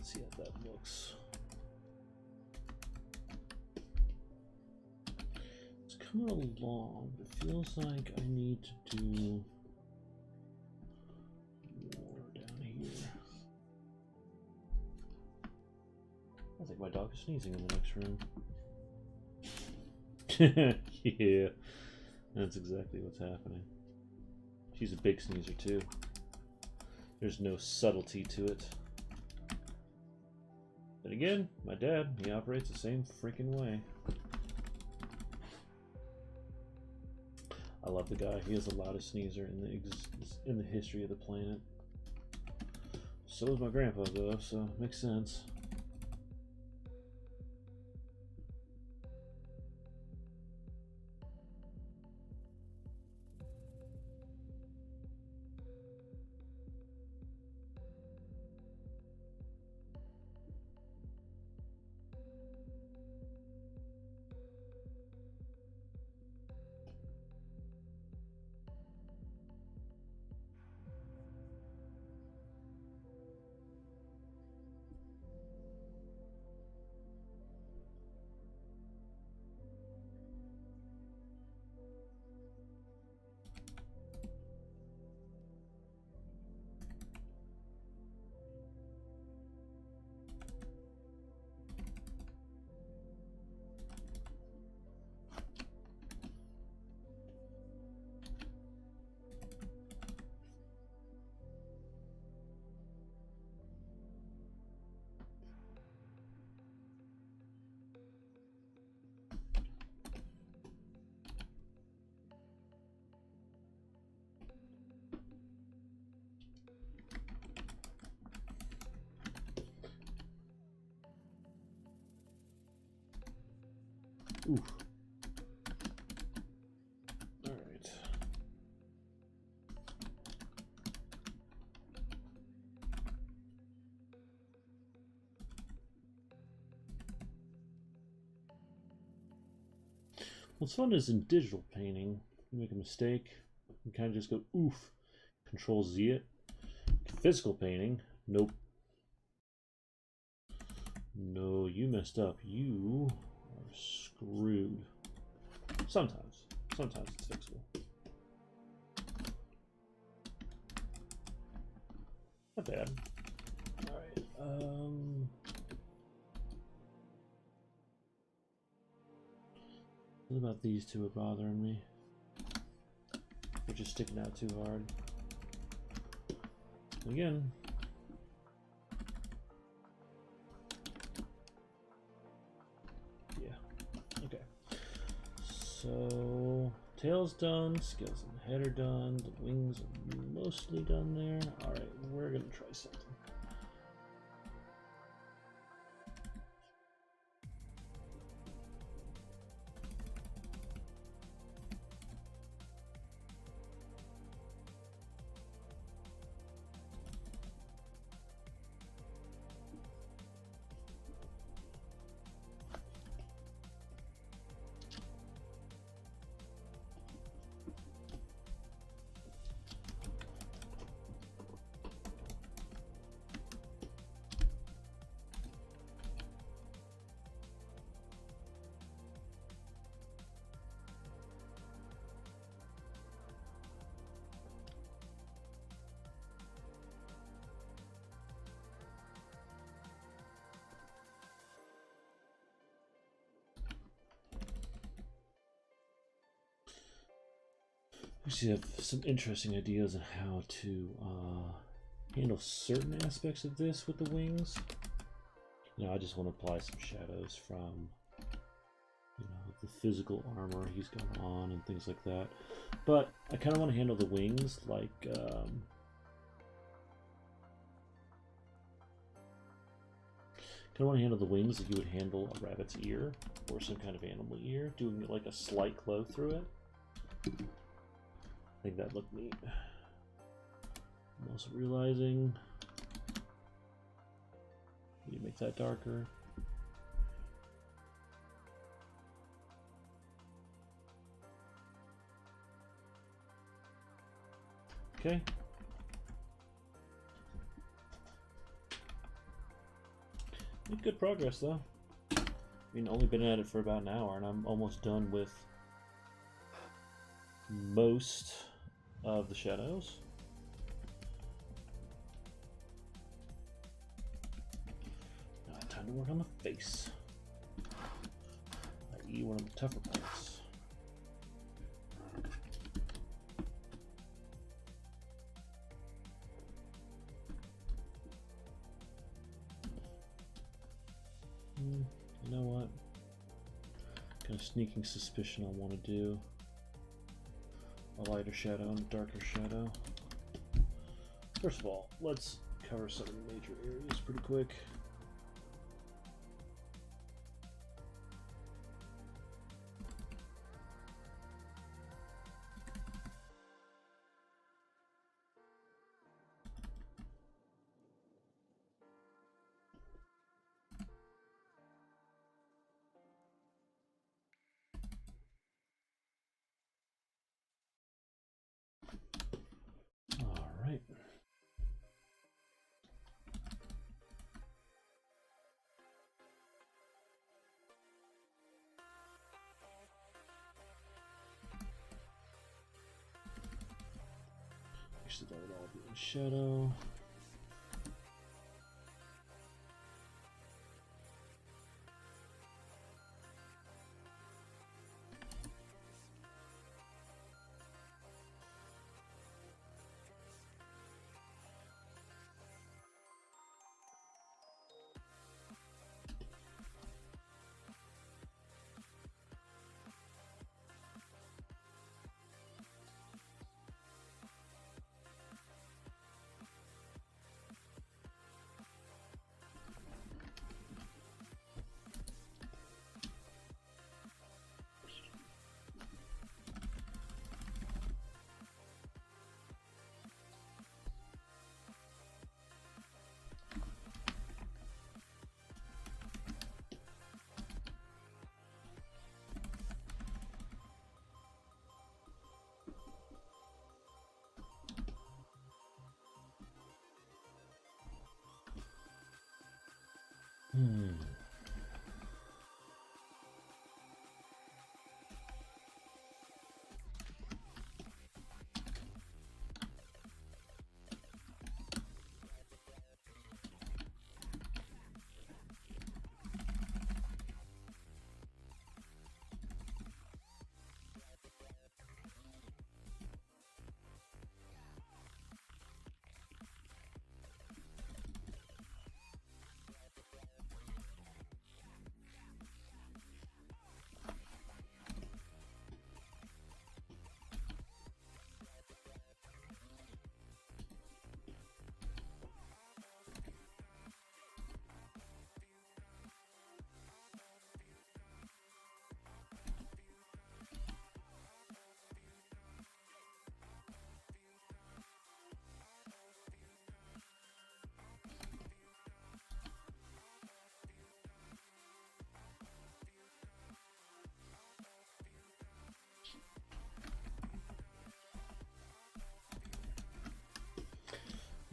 See how that looks. It's coming along, but it feels like I need to do more down here. I think my dog is sneezing in the next room. Yeah, that's exactly what's happening. She's a big sneezer too. There's no subtlety to it. Then again, my dad, he operates the same freaking way. I love the guy. He is the loudest sneezer in the history of the planet. So is my grandpa, though, so it makes sense. Oof. All right. What's fun is in digital painting, you make a mistake, you kind of just go oof, Control Z it. Physical painting, nope. No, you messed up. You are screwed. Sometimes it's fixable. Not bad. All right. What about these two are bothering me? They're just sticking out too hard. Again. So tail's done, scales and head are done, the wings are mostly done there. Alright, we're gonna try something. Actually, have some interesting ideas on how to handle certain aspects of this with the wings. You know, I just want to apply some shadows from, you know, the physical armor he's got on and things like that. But I kind of want to handle the wings like kind of want to handle the wings like you would handle a rabbit's ear or some kind of animal ear, doing like a slight glow through it. I think that looked neat. I'm also realizing you need to make that darker. Okay. Made good progress though. I mean, only been at it for about an hour, and I'm almost done with most of the shadows. Now time to work on the face, i.e. one of the tougher parts. You know what? Kind of sneaking suspicion I want to do a lighter shadow and a darker shadow. First of all, let's cover some of the major areas pretty quick. Alright. Actually, that would all be in shadow.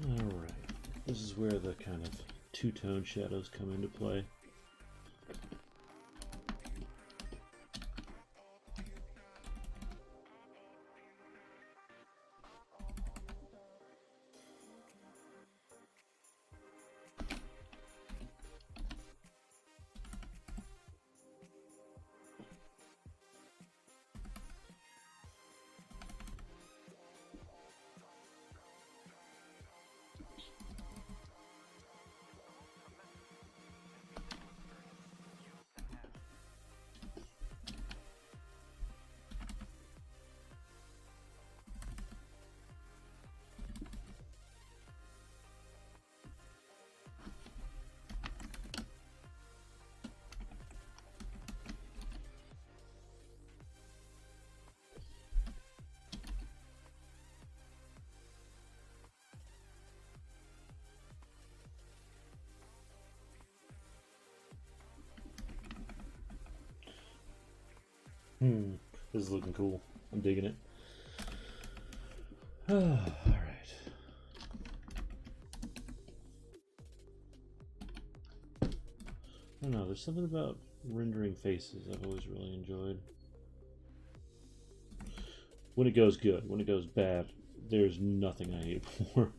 Alright, this is where the kind of two-tone shadows come into play. This is looking cool. I'm digging it. Alright. I don't know, there's something about rendering faces I've always really enjoyed. When it goes good. When it goes bad, there's nothing I hate more.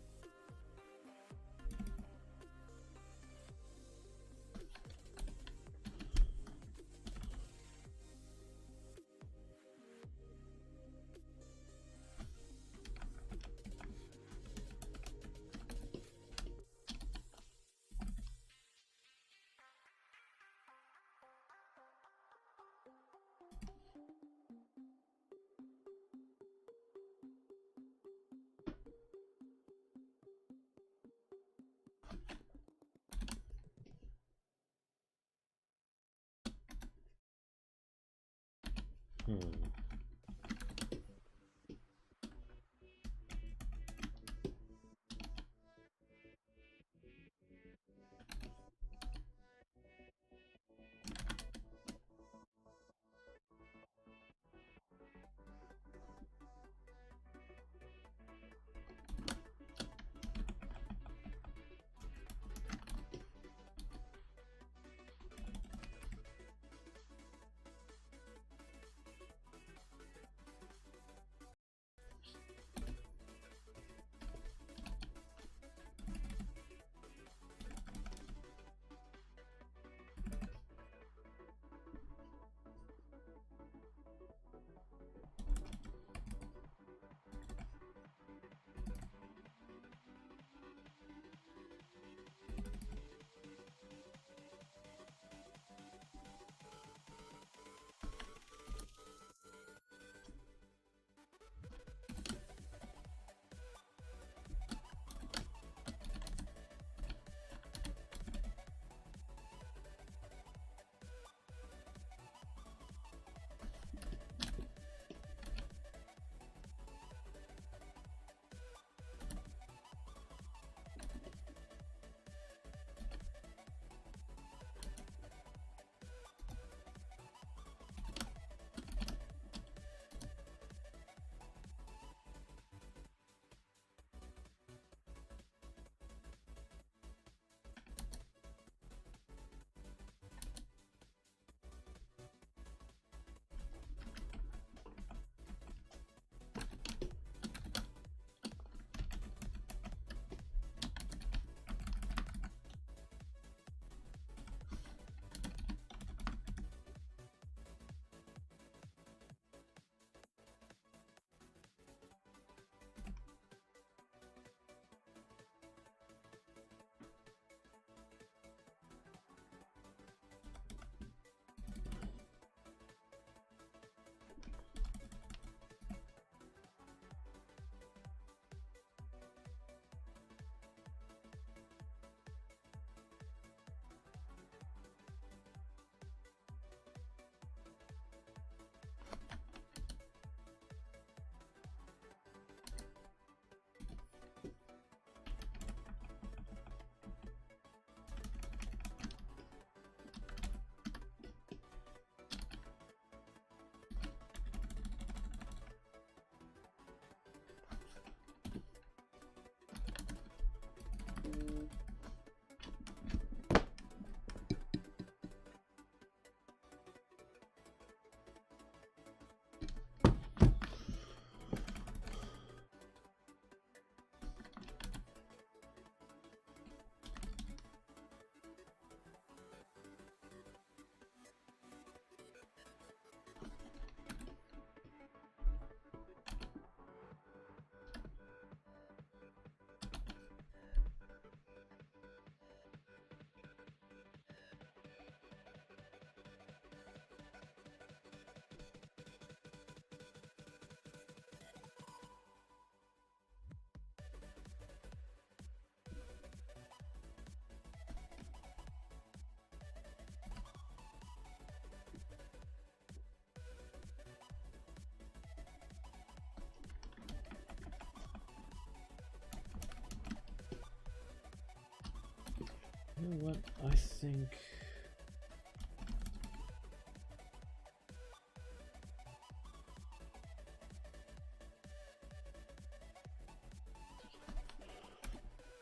You know what? I think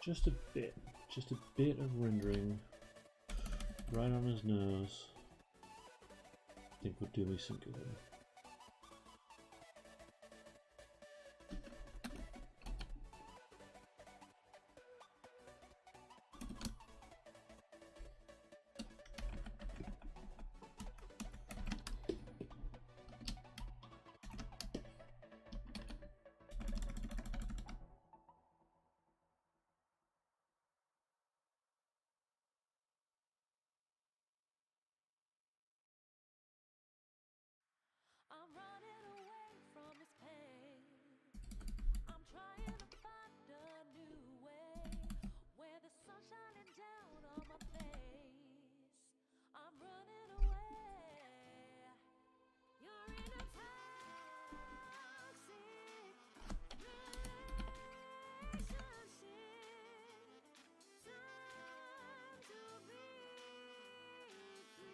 just a bit of rendering right on his nose, I think would do me some good. I'm running away from this pain. I'm trying to find a new way where the sun's shining down on my face. I'm running away. You're in a toxic relationship. Time to be free.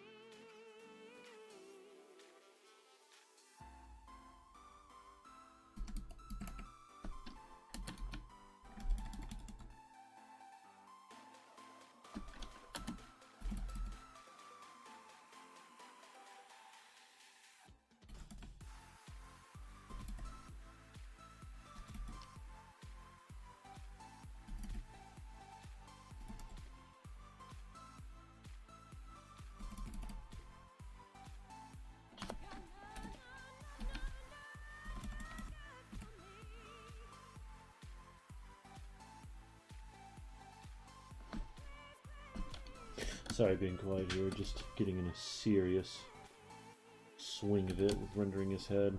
Sorry being quiet here, just getting in a serious swing of it with rendering his head.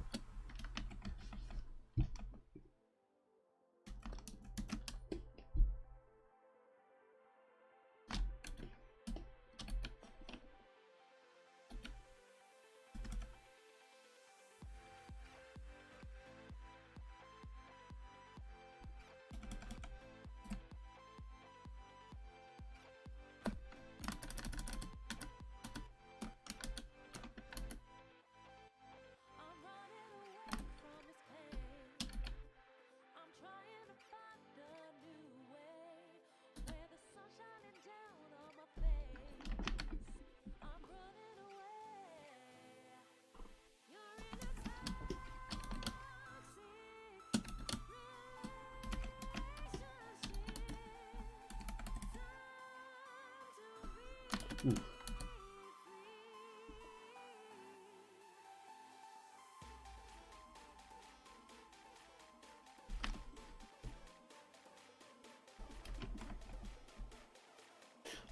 Ooh.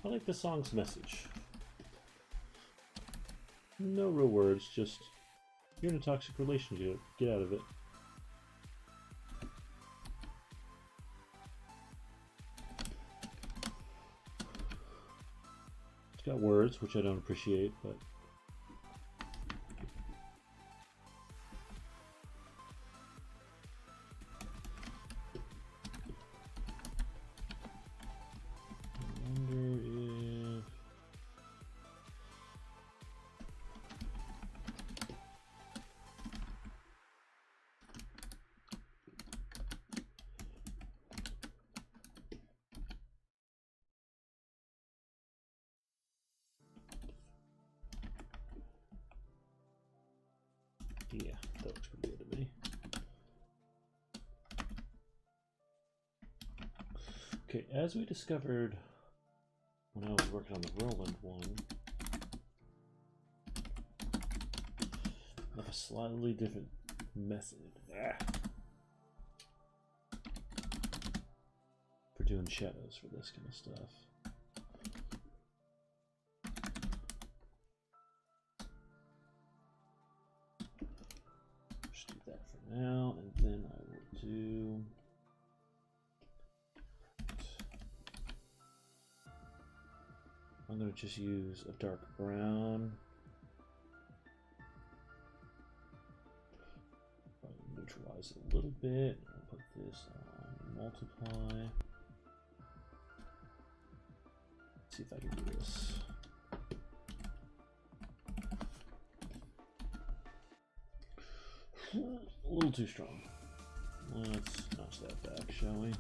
I like the song's message. No real words, just you're in a toxic relationship, get out of it. It's got words, which I don't appreciate, but I wonder if yeah, that looks pretty good to me. Okay, as we discovered when I was working on the Roland one, I have a slightly different method for doing shadows for this kind of stuff. Just do that for now, and then I will do I'm going to just use a dark brown. I'll neutralize it a little bit. I'll put this on multiply. Let's see if I can do this. A little too strong. Let's notch that back, shall we?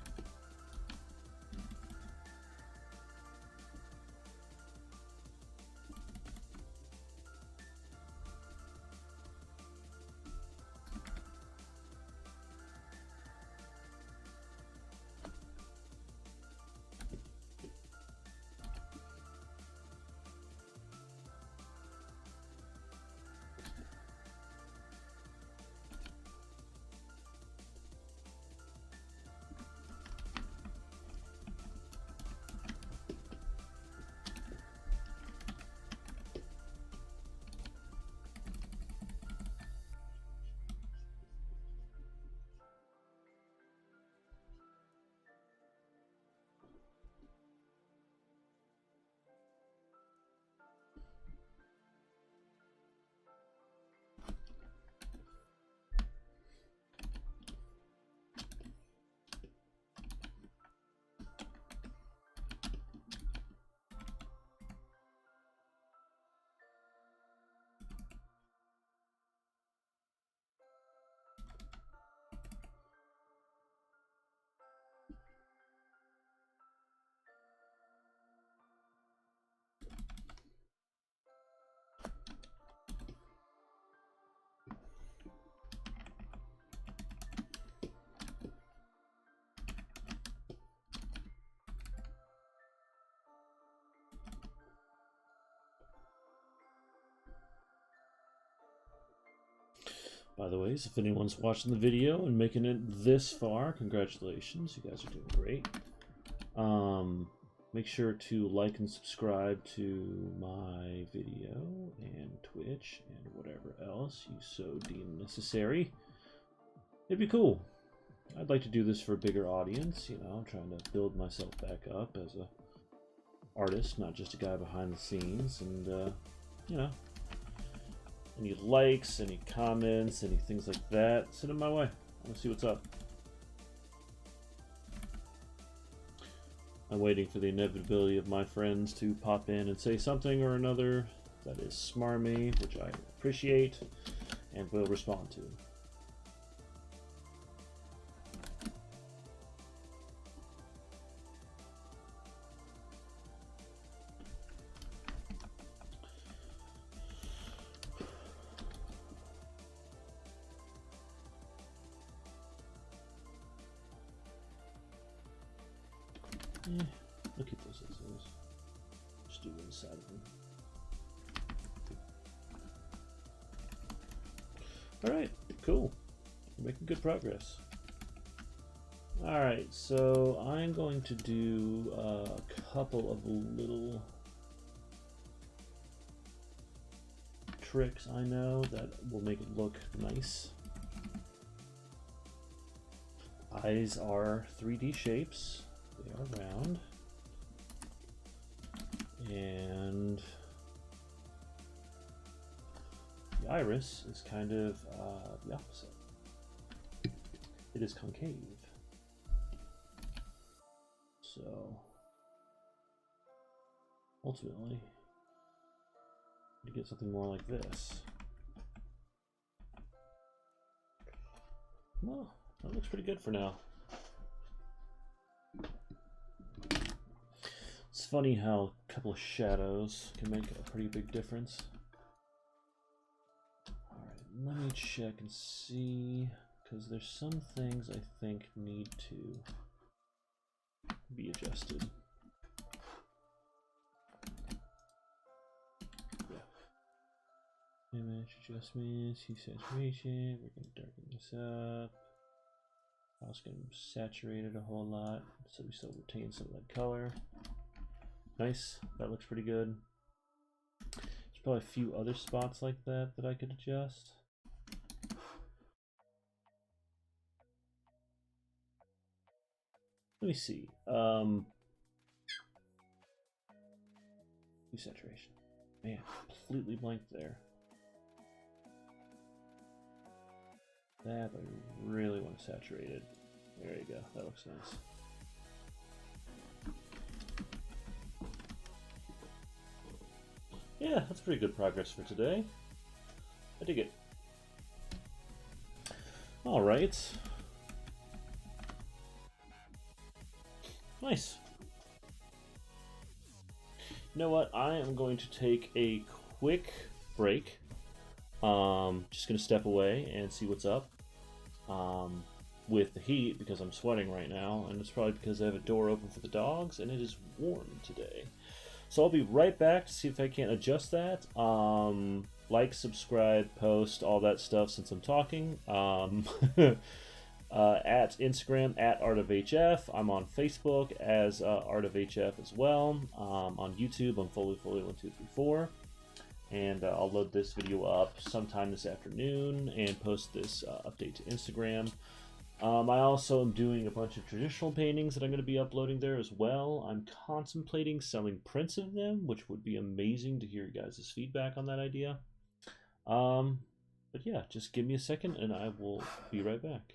By the way, if anyone's watching the video and making it this far, congratulations. You guys are doing great. Make sure to like and subscribe to my video and Twitch and whatever else you so deem necessary. It'd be cool. I'd like to do this for a bigger audience. You know, I'm trying to build myself back up as a artist, not just a guy behind the scenes. And, you know, any likes, any comments, any things like that, send them my way. I want to see what's up. I'm waiting for the inevitability of my friends to pop in and say something or another that is smarmy, which I appreciate and will respond to. Look at this. Just do inside of them. Alright, cool. We're making good progress. Alright, so I'm going to do a couple of little tricks I know that will make it look nice. Eyes are 3D shapes. They are round, and the iris is kind of the opposite. It is concave. So ultimately, you get something more like this. Well, that looks pretty good for now. It's funny how a couple of shadows can make a pretty big difference. Alright, let me check and see, because there's some things I think need to be adjusted. Yeah. Image adjustments, hue saturation, we're going to darken this up. I was going to saturate it a whole lot, so we still retain some of that color. Nice, that looks pretty good. There's probably a few other spots like that that I could adjust. Let me see. Hue saturation. Man, completely blanked there. That, but I really want to saturate it. There you go, that looks nice. Yeah, that's pretty good progress for today. I dig it. All right. Nice. You know what? I am going to take a quick break. Just gonna step away and see what's up with the heat because I'm sweating right now, and it's probably because I have a door open for the dogs and it is warm today. So I'll be right back to see if I can't adjust that. Like, subscribe, post, all that stuff since I'm talking. At Instagram at Art of HF. I'm on Facebook as Art of HF as well. On YouTube, I'm Foley1234. And I'll load this video up sometime this afternoon and post this update to Instagram. I also am doing a bunch of traditional paintings that I'm going to be uploading there as well. I'm contemplating selling prints of them, which would be amazing to hear you guys' feedback on that idea. But yeah, just give me a second and I will be right back.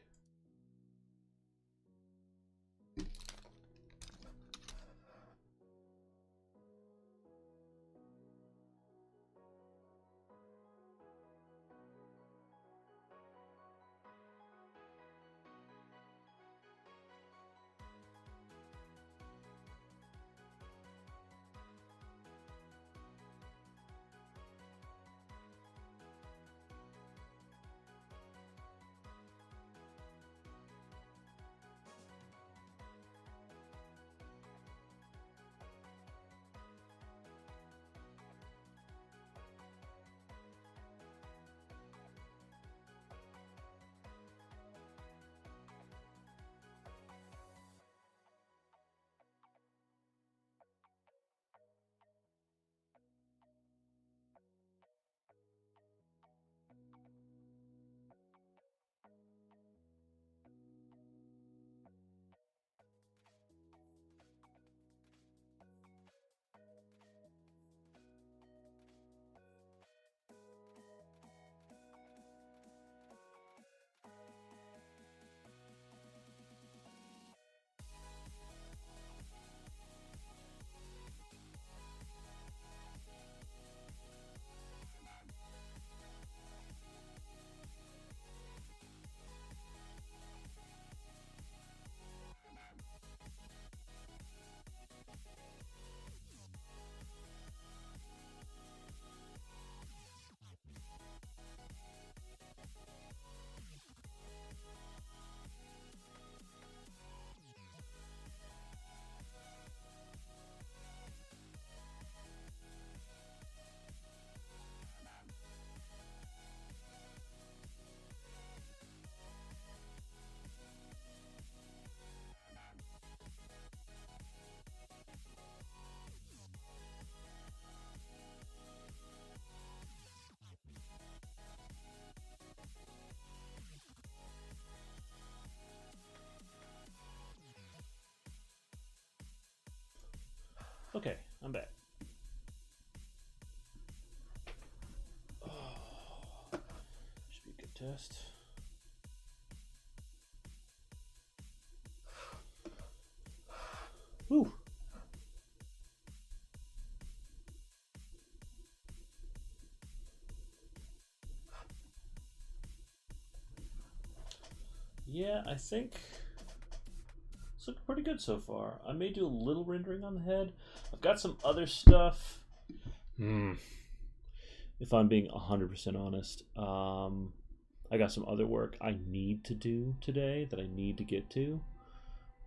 Okay, I'm back. Should be a good test. Whew. Yeah, I think it's looking pretty good so far. I may do a little rendering on the head. I've got some other stuff. If I'm being 100% honest, I got some other work I need to do today that I need to get to.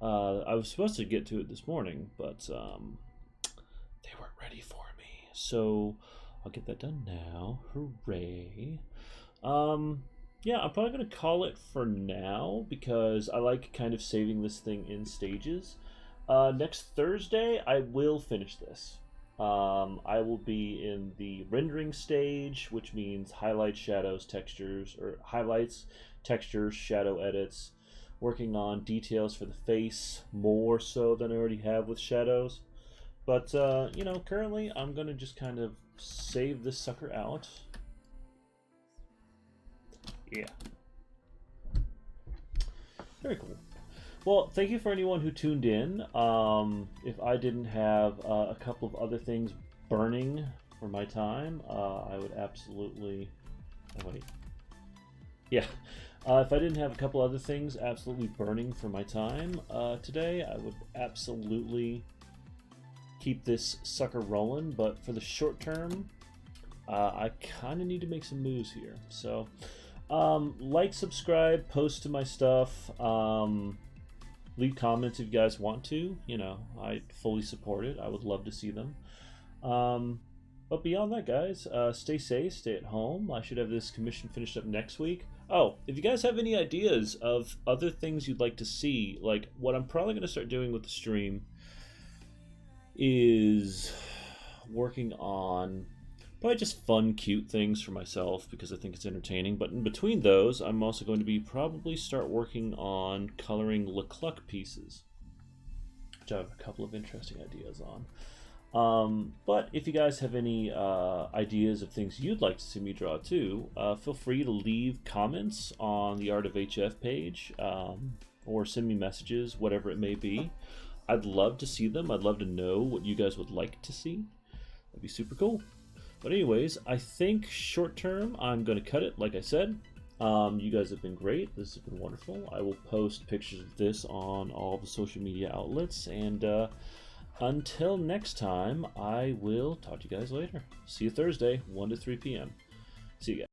I was supposed to get to it this morning, but they weren't ready for me. So I'll get that done now. Hooray. Yeah, I'm probably going to call it for now because I like kind of saving this thing in stages. Next Thursday, I will finish this. I will be in the rendering stage, which means highlights, shadows, textures, or highlights, textures, shadow edits, working on details for the face more so than I already have with shadows. But, you know, currently I'm going to just kind of save this sucker out. Yeah. Very cool. Well, thank you for anyone who tuned in. If I didn't have a couple of other things burning for my time. I would absolutely... Oh, wait. Yeah. If I didn't have a couple other things absolutely burning for my time today, I would absolutely keep this sucker rolling. But for the short term, I kind of need to make some moves here. So, like, subscribe, post to my stuff, leave comments if you guys want to. You know, I fully support it. I would love to see them. But beyond that, guys, stay safe, stay at home. I should have this commission finished up next week. Oh, if you guys have any ideas of other things you'd like to see, like what I'm probably going to start doing with the stream is working on probably just fun, cute things for myself because I think it's entertaining. But in between those, I'm also going to be probably start working on coloring LeCluck pieces, which I have a couple of interesting ideas on. But if you guys have any ideas of things you'd like to see me draw too, feel free to leave comments on the Art of HF page, or send me messages, whatever it may be. I'd love to see them. I'd love to know what you guys would like to see. That'd be super cool. But anyways, I think short term I'm going to cut it, like I said. You guys have been great. This has been wonderful. I will post pictures of this on all the social media outlets, and until next time, I will talk to you guys later. See you Thursday, 1 to 3 p.m. See you guys.